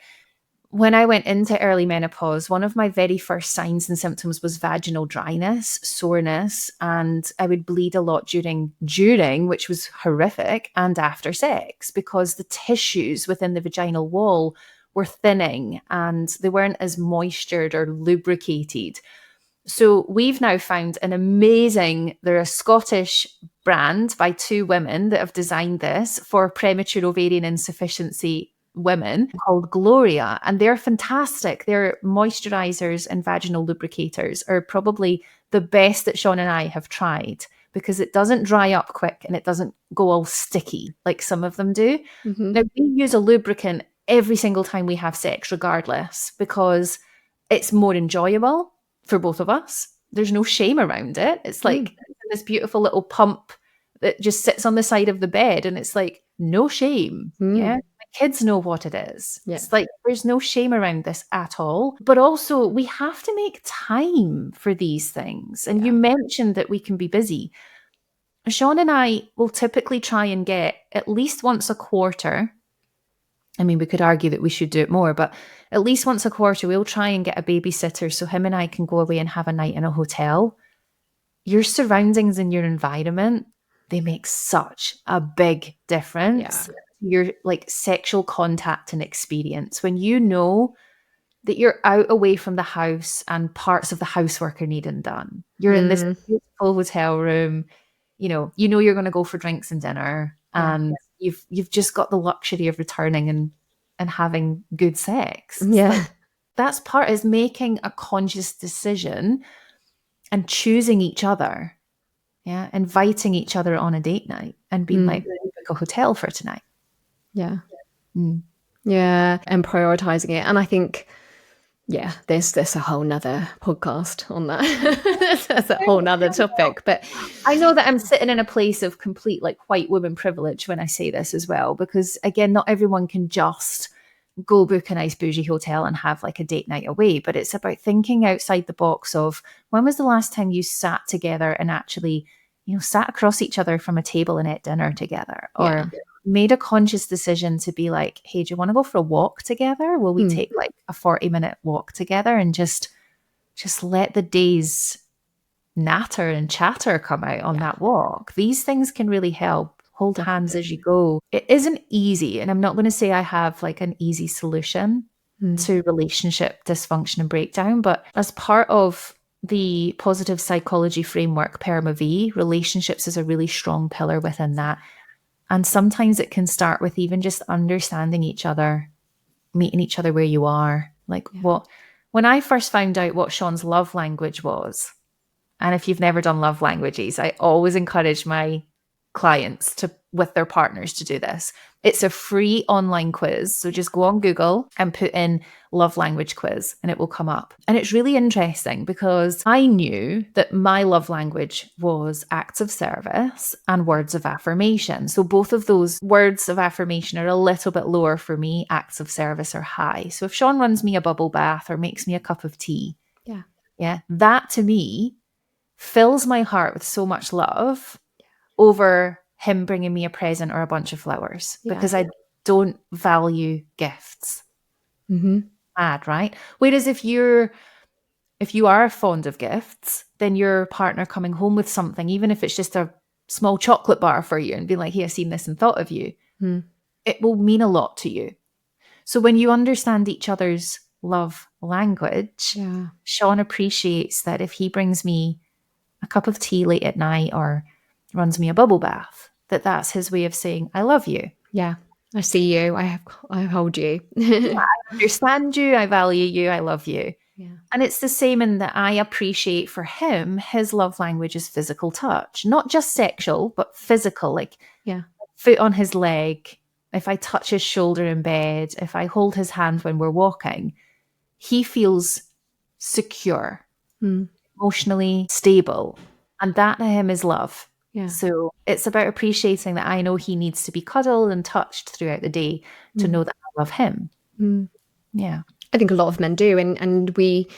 when I went into early menopause, one of my very first signs and symptoms was vaginal dryness, soreness, and I would bleed a lot during, which was horrific, and after sex because the tissues within the vaginal wall were thinning and they weren't as moistured or lubricated. So we've now found they're a Scottish brand by two women that have designed this for premature ovarian insufficiency women called Gloria, and they're fantastic. Their moisturizers and vaginal lubricators are probably the best that Sean and I have tried because it doesn't dry up quick and it doesn't go all sticky like some of them do. Now, we use a lubricant every single time we have sex regardless because it's more enjoyable for both of us. There's no shame around it. It's like this beautiful little pump that just sits on the side of the bed and it's like no shame. Yeah. Kids know what it is. Yeah. It's like there's no shame around this at all. But also we have to make time for these things. And you mentioned that we can be busy. Sean and I will typically try and get at least once a quarter. I mean, we could argue that we should do it more, but at least once a quarter, we'll try and get a babysitter so him and I can go away and have a night in a hotel. Your surroundings and your environment, they make such a big difference. Your like sexual contact and experience when you know that you're out away from the house and parts of the housework are needed done. You're in this beautiful hotel room, you're going to go for drinks and dinner, and you've just got the luxury of returning and having good sex. Like, that's part is making a conscious decision and choosing each other. Yeah, inviting each other on a date night and being like, let's book a hotel for tonight. Yeah. Yeah. And prioritizing it. And I think, there's a whole nother podcast on that. That's a whole nother topic. But I know that I'm sitting in a place of complete like white woman privilege when I say this as well, because again, not everyone can just go book a nice bougie hotel and have like a date night away. But it's about thinking outside the box of when was the last time you sat together and actually, sat across each other from a table and ate dinner together, or made a conscious decision to be like, hey, do you want to go for a walk together? Will we take like a 40-minute walk together and just let the day's natter and chatter come out on that walk? These things can really help. Hold hands as you go. It isn't easy. And I'm not going to say I have like an easy solution to relationship dysfunction and breakdown, but as part of the positive psychology framework, PERMA-V, relationships is a really strong pillar within that. And sometimes it can start with even just understanding each other, meeting each other where you are. Like when I first found out what Sean's love language was, and if you've never done love languages, I always encourage my clients with their partners to do this. It's a free online quiz. So just go on Google and put in love language quiz and it will come up. And it's really interesting because I knew that my love language was acts of service and words of affirmation. So both of those words of affirmation are a little bit lower for me. Acts of service are high. So if Sean runs me a bubble bath or makes me a cup of tea, that to me fills my heart with so much love over him bringing me a present or a bunch of flowers because I don't value gifts. Mad, right? Whereas if you are fond of gifts, then your partner coming home with something, even if it's just a small chocolate bar for you and being like, hey, I've seen this and thought of you, it will mean a lot to you. So when you understand each other's love language, Sean appreciates that if he brings me a cup of tea late at night or runs me a bubble bath, that's his way of saying, I love you. Yeah. I see you. I hold you. I understand you. I value you. I love you. Yeah. And it's the same in that I appreciate for him, his love language is physical touch, not just sexual, but physical, like foot on his leg. If I touch his shoulder in bed, if I hold his hand when we're walking, he feels secure. emotionally stable. And that to him is love. Yeah. So it's about appreciating that I know he needs to be cuddled and touched throughout the day to know that I love him. Yeah. I think a lot of men do, and we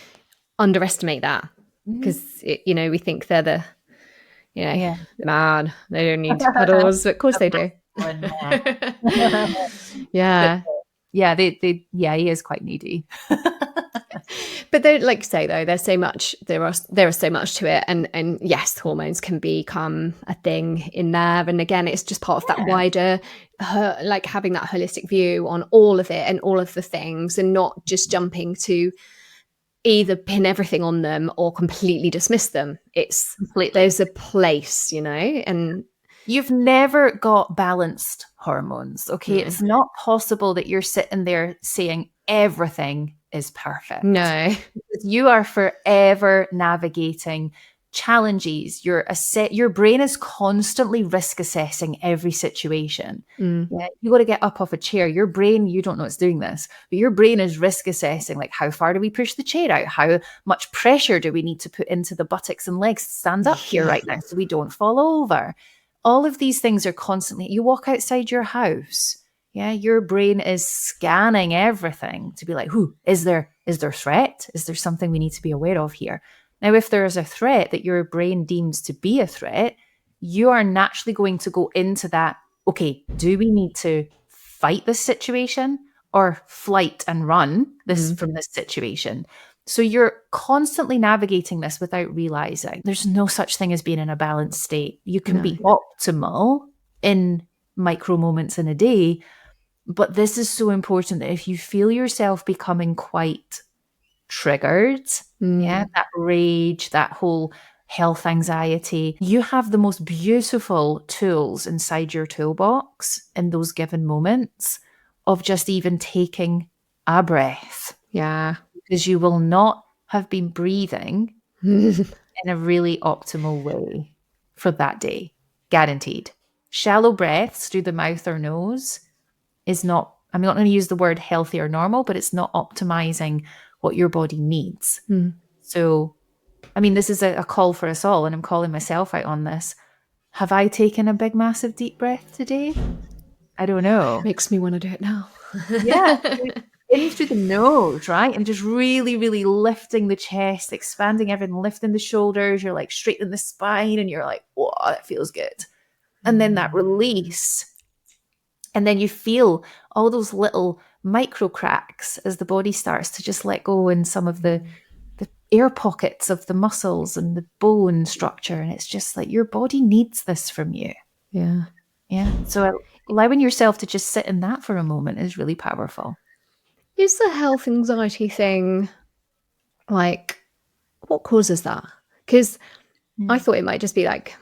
underestimate that because we think they're the Yeah. the man, they don't need cuddles, but of course they do. Yeah. Yeah, he is quite needy. But they, like you say, though, there's so much, there is so much to it, and yes, hormones can become a thing in there, and again, it's just part of that wider, like having that holistic view on all of it and all of the things, and not just jumping to either pin everything on them or completely dismiss them. It's Completely. There's a place, and You've never got balanced hormones, okay? It's not possible that you're sitting there saying everything is perfect. no, You are forever navigating challenges. Your brain is constantly risk assessing every situation. Yeah, you got to get up off a chair. Your brain, you don't know it's doing this, but your brain is risk assessing, like, how far do we push the chair out? How much pressure do we need to put into the buttocks and legs to stand up here right now so we don't fall over? All of these things are constantly, you walk outside your house, yeah, your brain is scanning everything to be like, is there threat? Is there something we need to be aware of here? Now, if there is a threat that your brain deems to be a threat, you are naturally going to go into that, okay, do we need to fight this situation or flight and run from this situation? So you're constantly navigating this without realizing. There's no such thing as being in a balanced state. You can be optimal in micro moments in a day, but this is so important that if you feel yourself becoming quite triggered, that rage, that whole health anxiety, you have the most beautiful tools inside your toolbox in those given moments of just even taking a breath. yeah, Because you will not have been breathing in a really optimal way for that day. Guaranteed. Shallow breaths through the mouth or nose is not, I'm not going to use the word healthy or normal, but it's not optimizing what your body needs. So, I mean, this is a call for us all, and I'm calling myself out on this. Have I taken a big, massive deep breath today? I don't know. makes me want to do it now. Yeah. In through the nose, right? And just really, really lifting the chest, expanding everything, lifting the shoulders. You're like straightening the spine and you're like, whoa, that feels good. And then that release. And then you feel all those little micro cracks as the body starts to just let go in some of the air pockets of the muscles and the bone structure. And it's just like your body needs this from you. Yeah. Yeah. So allowing yourself to just sit in that for a moment is really powerful. Is the health anxiety thing, like, what causes that? Because I thought it might just be like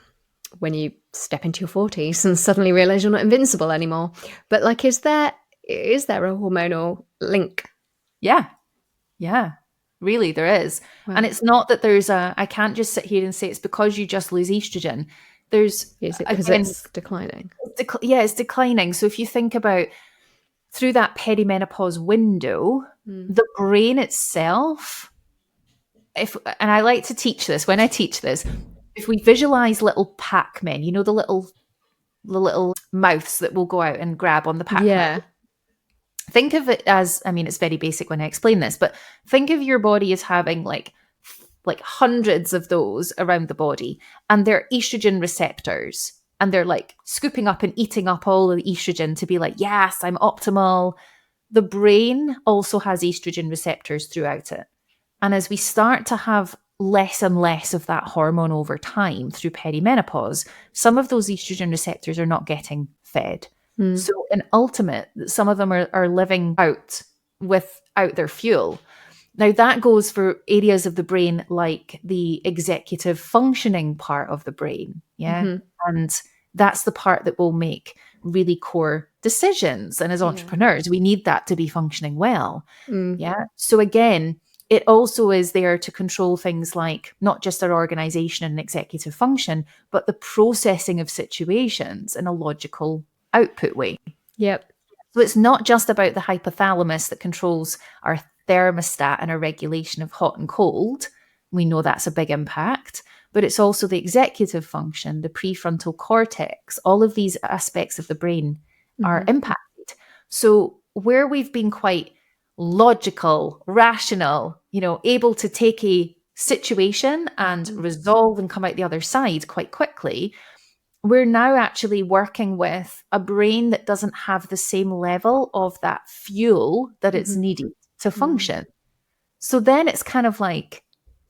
when you step into your 40s and suddenly realize you're not invincible anymore. But like, is there a hormonal link? Yeah. Yeah. Really, there is. Wow. And it's not that I can't just sit here and say it's because you just lose estrogen. Is it because it's declining? It's declining. So if you think about through that perimenopause window, the brain itself, and I like to teach this, when I teach this, if we visualize little Pac-Men, you know, the little mouths that will go out and grab on the Pac-Man. Yeah. Think of it as, I mean, it's very basic when I explain this, but think of your body as having like hundreds of those around the body, and they're estrogen receptors, and they're like scooping up and eating up all of the estrogen to be like, yes, I'm optimal. The brain also has estrogen receptors throughout it. And as we start to have less and less of that hormone over time through perimenopause, some of those estrogen receptors are not getting fed. So in ultimate, some of them are living out without their fuel. Now that goes for areas of the brain like the executive functioning part of the brain. Yeah. And that's the part that will make really core decisions. And as entrepreneurs, we need that to be functioning well. Yeah. So again, it also is there to control things like not just our organization and executive function, but the processing of situations in a logical output way. Yep. So it's not just about the hypothalamus that controls our thermostat and our regulation of hot and cold. We know that's a big impact, but it's also the executive function, the prefrontal cortex, all of these aspects of the brain are impacted. So where we've been quite logical, rational, able to take a situation and resolve and come out the other side quite quickly, we're now actually working with a brain that doesn't have the same level of that fuel that it's needed to function. So then it's kind of like,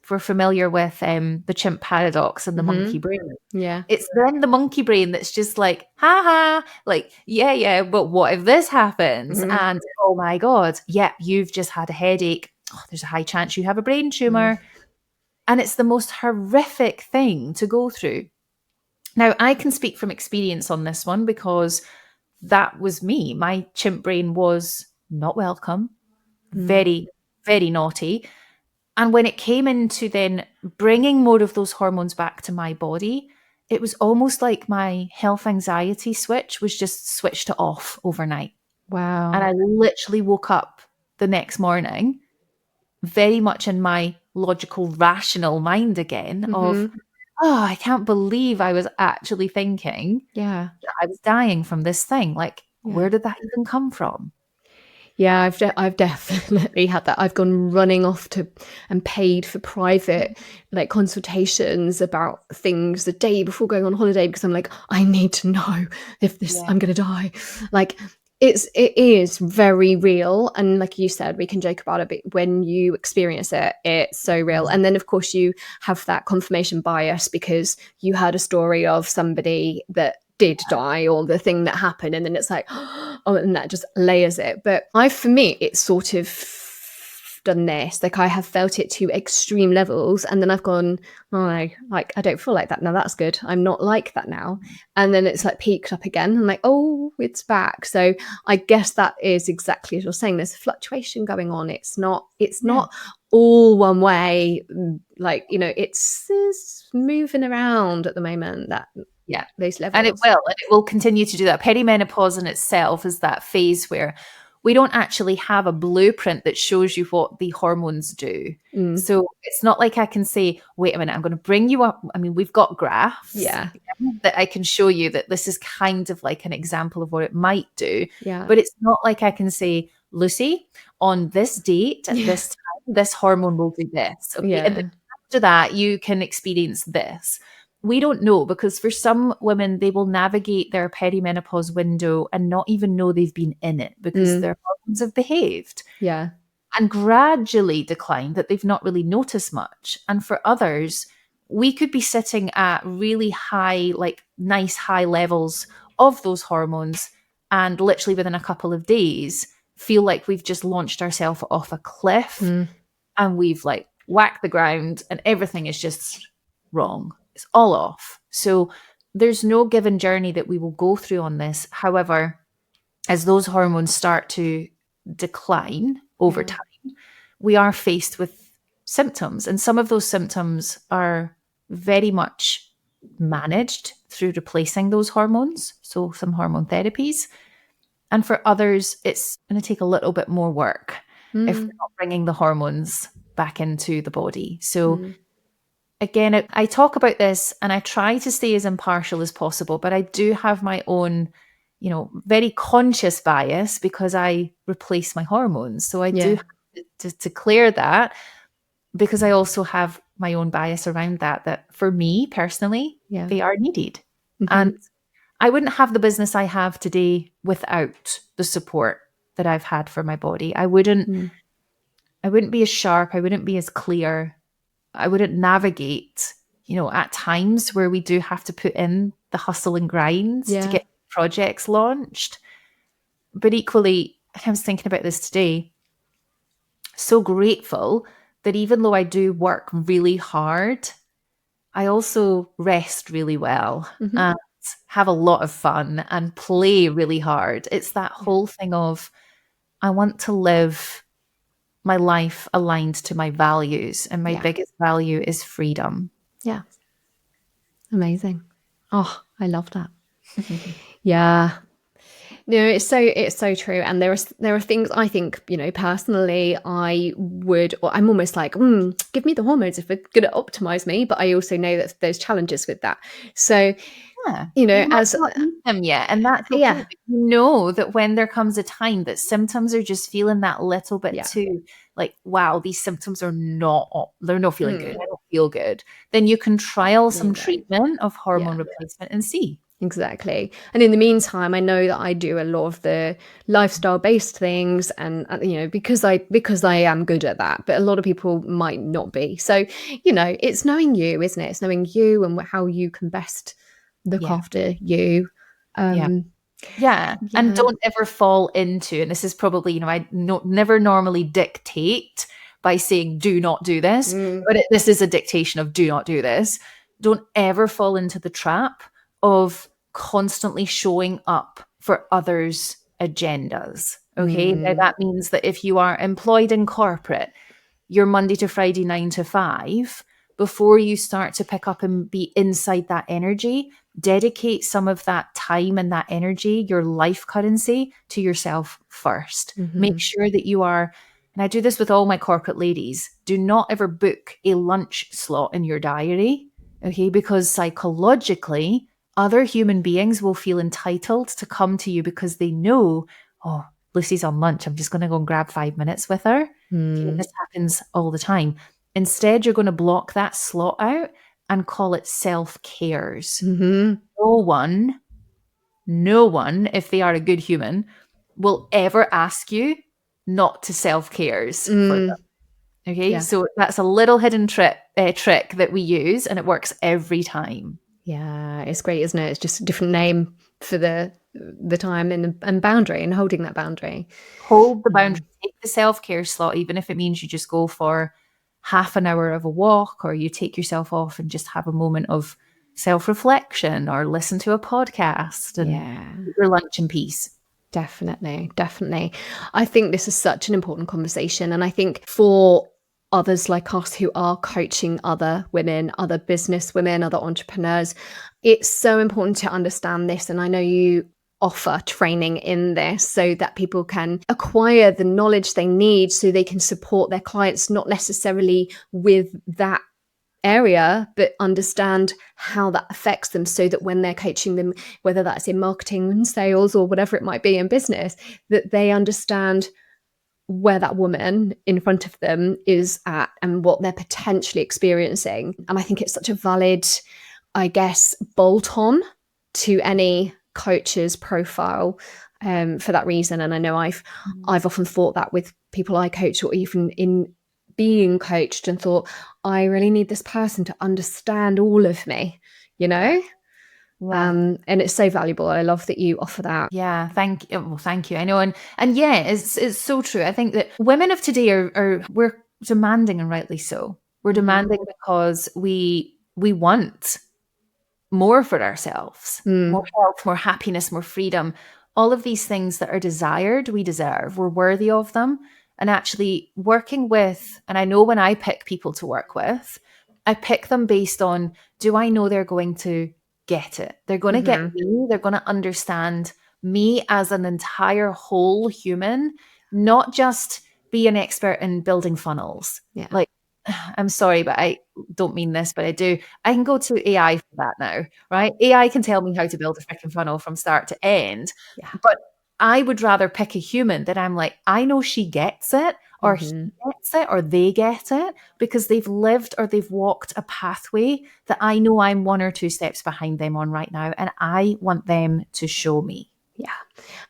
if we're familiar with the chimp paradox and the monkey brain, it's then the monkey brain that's just like, ha ha, like, yeah, but what if this happens? And oh my God, you've just had a headache. Oh, there's a high chance you have a brain tumor. And it's the most horrific thing to go through. Now, I can speak from experience on this one because that was me. My chimp brain was not welcome, very, very naughty. And when it came into then bringing more of those hormones back to my body, it was almost like my health anxiety switch was just switched off overnight. Wow. And I literally woke up the next morning very much in my logical, rational mind again of, I can't believe I was actually thinking that I was dying from this thing. Like, where did that even come from? Yeah, I've definitely had that. I've gone running off to and paid for private like consultations about things the day before going on holiday because I'm like, I need to know if this I'm gonna die. Like it is very real, and like you said, we can joke about it, but when you experience it, it's so real. And then of course you have that confirmation bias because you heard a story of somebody that did die or the thing that happened, and then it's like, oh, and that just layers it. But for me, it's sort of done this, like I have felt it to extreme levels, and then I've gone, I don't feel like that now, that's good, I'm not like that now, and then it's like peaked up again. I'm like, oh, it's back. So I guess that is exactly as you're saying, there's a fluctuation going on. It's not all one way, like, it's moving around at the moment, that those levels. And it will continue to do that. Perimenopause in itself is that phase where we don't actually have a blueprint that shows you what the hormones do. So it's not like I can say, wait a minute, I'm going to bring you up. I mean, we've got graphs that I can show you that this is kind of like an example of what it might do. But it's not like I can say, Lucy, on this date at this time, this hormone will do this. Okay? And then after that, you can experience this. We don't know, because for some women, they will navigate their perimenopause window and not even know they've been in it because their hormones have behaved and gradually declined, that they've not really noticed much. And for others, we could be sitting at really high, like nice high levels of those hormones, and literally within a couple of days feel like we've just launched ourselves off a cliff and we've like whacked the ground and everything is just wrong. It's all off. So there's no given journey that we will go through on this. However, as those hormones start to decline over time, we are faced with symptoms. And some of those symptoms are very much managed through replacing those hormones. So some hormone therapies. And for others, it's going to take a little bit more work if we're not bringing the hormones back into the body. So again, I talk about this and I try to stay as impartial as possible, but I do have my own, very conscious bias because I replace my hormones. So I do have to clear that, because I also have my own bias around that for me personally, they are needed. And I wouldn't have the business I have today without the support that I've had for my body. I wouldn't be as sharp. I wouldn't be as clear. I wouldn't navigate, at times where we do have to put in the hustle and grind to get projects launched. But equally, I was thinking about this today, so grateful that even though I do work really hard, I also rest really well and have a lot of fun and play really hard. It's that whole thing of, I want to live my life aligned to my values, and my biggest value is freedom. Yeah. Amazing. Oh, I love that. Yeah. No, it's so true. And there are things I think, personally, I'm almost like, give me the hormones if it's going to optimize me. But I also know that there's challenges with that. So, Yeah, you might as not need them yet, and that's okay. yeah, But you know that when there comes a time that symptoms are just feeling that little bit yeah, too, like, wow, these symptoms are they're not feeling good. mm, I don't feel good. Then you can trial there you some go. treatment of hormone Yeah. replacement and see. Exactly. And in the meantime, I know that I do a lot of the lifestyle based things and because I am good at that, but a lot of people might not be. So, it's knowing you, isn't it? It's knowing you and how you can best look Yeah, after you. yeah. Um Yeah, and yeah. don't ever fall into, and this is probably, I never normally dictate by saying, do not do this, Mm, but this is a dictation of do not do this. Don't ever fall into the trap of constantly showing up for others' agendas. Okay. Now mm, that means that if you are employed in corporate, your Monday to Friday 9 to 5, before you start to pick up and be inside that energy, dedicate some of that time and that energy, your life currency, to yourself first. Make mhm, sure that you are, and I do this with all my corporate ladies, do not ever book a lunch slot in your diary, okay? Because psychologically, other human beings will feel entitled to come to you because they know, oh, Lucy's on lunch. I'm just going to go and grab 5 minutes with her. Okay, mm, this happens all the time. Instead, you're going to block that slot out and call it self-cares. mhm, No one, no one, if they are a good human, will ever ask you not to self-cares for mm, them. Okay, yeah. so that's a little hidden trick that we use, and it works every time. Yeah, it's great, isn't it? It's just a different name for the time and boundary and holding that boundary. Hold the Yeah. boundary, take the self-care slot, even if it means you just go for half an hour of a walk, or you take yourself off and just have a moment of self-reflection, or listen to a podcast and Yeah. eat your lunch in peace. Definitely, definitely. I think this is such an important conversation. And I think for others like us who are coaching other women, other business women, other entrepreneurs, it's so important to understand this. And I know you offer training in this so that people can acquire the knowledge they need so they can support their clients, not necessarily with that area, but understand how that affects them so that when they're coaching them, whether that's in marketing and sales or whatever it might be in business, that they understand where that woman in front of them is at and what they're potentially experiencing. And I think it's such a valid, I guess, bolt on to any coach's profile for that reason. And I know Mhm. I've often thought that with people I coach or even in being coached and thought, I really need this person to understand all of me, you Yeah. know? Yeah. And it's so valuable. I love that you offer that. Yeah, thank you. Well, thank you. I know, and yeah, it's so true. I think that women of today are we're demanding, and rightly so. We're Mhm. demanding because we want more for ourselves, more Mm, health, more happiness, more freedom. All of these things that are desired, we deserve. We're worthy of them. And actually working with, and I know when I pick people to work with, I pick them based on, do I know they're going to get it? They're going to get mhm. me. They're going to understand me as an entire whole human, not just be an expert in building funnels. Yeah. Like, I'm sorry, but I don't mean this, but I do. I can go to AI for that now, right? AI can tell me how to build a freaking funnel from start to end, Yeah. but I would rather pick a human that I'm like, I know she gets it, or he Mhm. gets it, or they get it because they've lived or they've walked a pathway that I know I'm 1 or 2 steps behind them on right now. And I want them to show me. Yeah.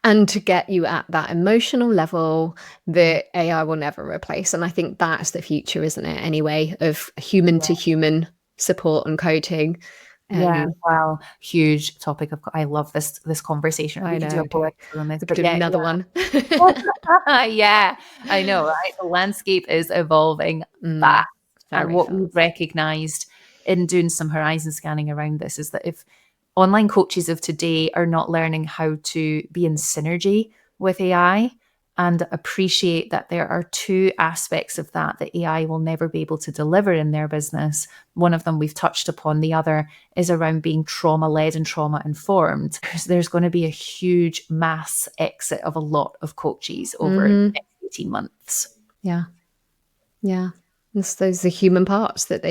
And to get you at that emotional level that AI will never replace. And I think that's the future, isn't it? Anyway, of human Yeah. to human support and coaching. Yeah, Um, wow, huge topic of I love this conversation. We I could do a know, whole do. episode on this, We could but do yeah, another one. yeah, I know, right? The landscape is evolving fast. And Very what we've fast. recognized in doing some horizon scanning around this is that if online coaches of today are not learning how to be in synergy with AI, and appreciate that there are two aspects of that AI will never be able to deliver in their business. One of them we've touched upon. The other is around being trauma-led and trauma-informed. There's going to be a huge mass exit of a lot of coaches over the next 18 months. Yeah. Yeah. Those are the human parts that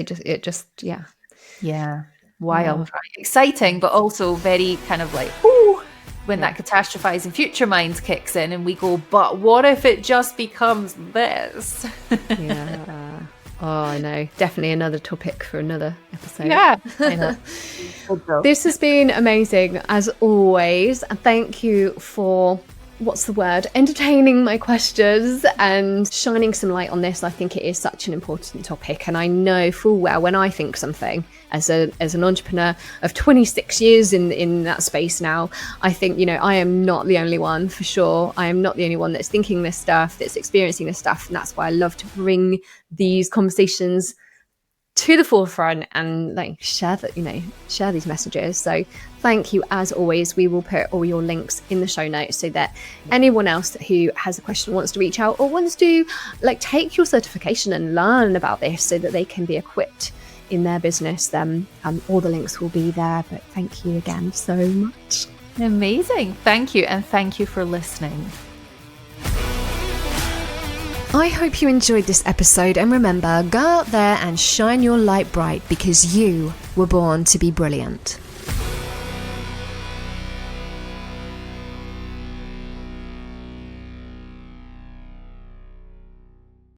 Yeah. Wild, right? Exciting, but also very kind of like, ooh, when that catastrophizing future mind kicks in and we go, but what if it just becomes this? Yeah. Oh, I know. Definitely another topic for another episode. Yeah, I know. This has been amazing, as always. And thank you for, entertaining my questions and shining some light on this. I think it is such an important topic. And I know full well when I think something, as an entrepreneur of 26 years in that space now, I think, I am not the only one, for sure. I am not the only one that's thinking this stuff, that's experiencing this stuff. And that's why I love to bring these conversations to the forefront and share these messages. So thank you, as always. We will put all your links in the show notes so that anyone else who has a question, wants to reach out, or wants to take your certification and learn about this so that they can be equipped in their business, all the links will be there. But thank you again so much. Amazing. Thank you. And thank you for listening. I hope you enjoyed this episode, and remember, go out there and shine your light bright, because you were born to be brilliant.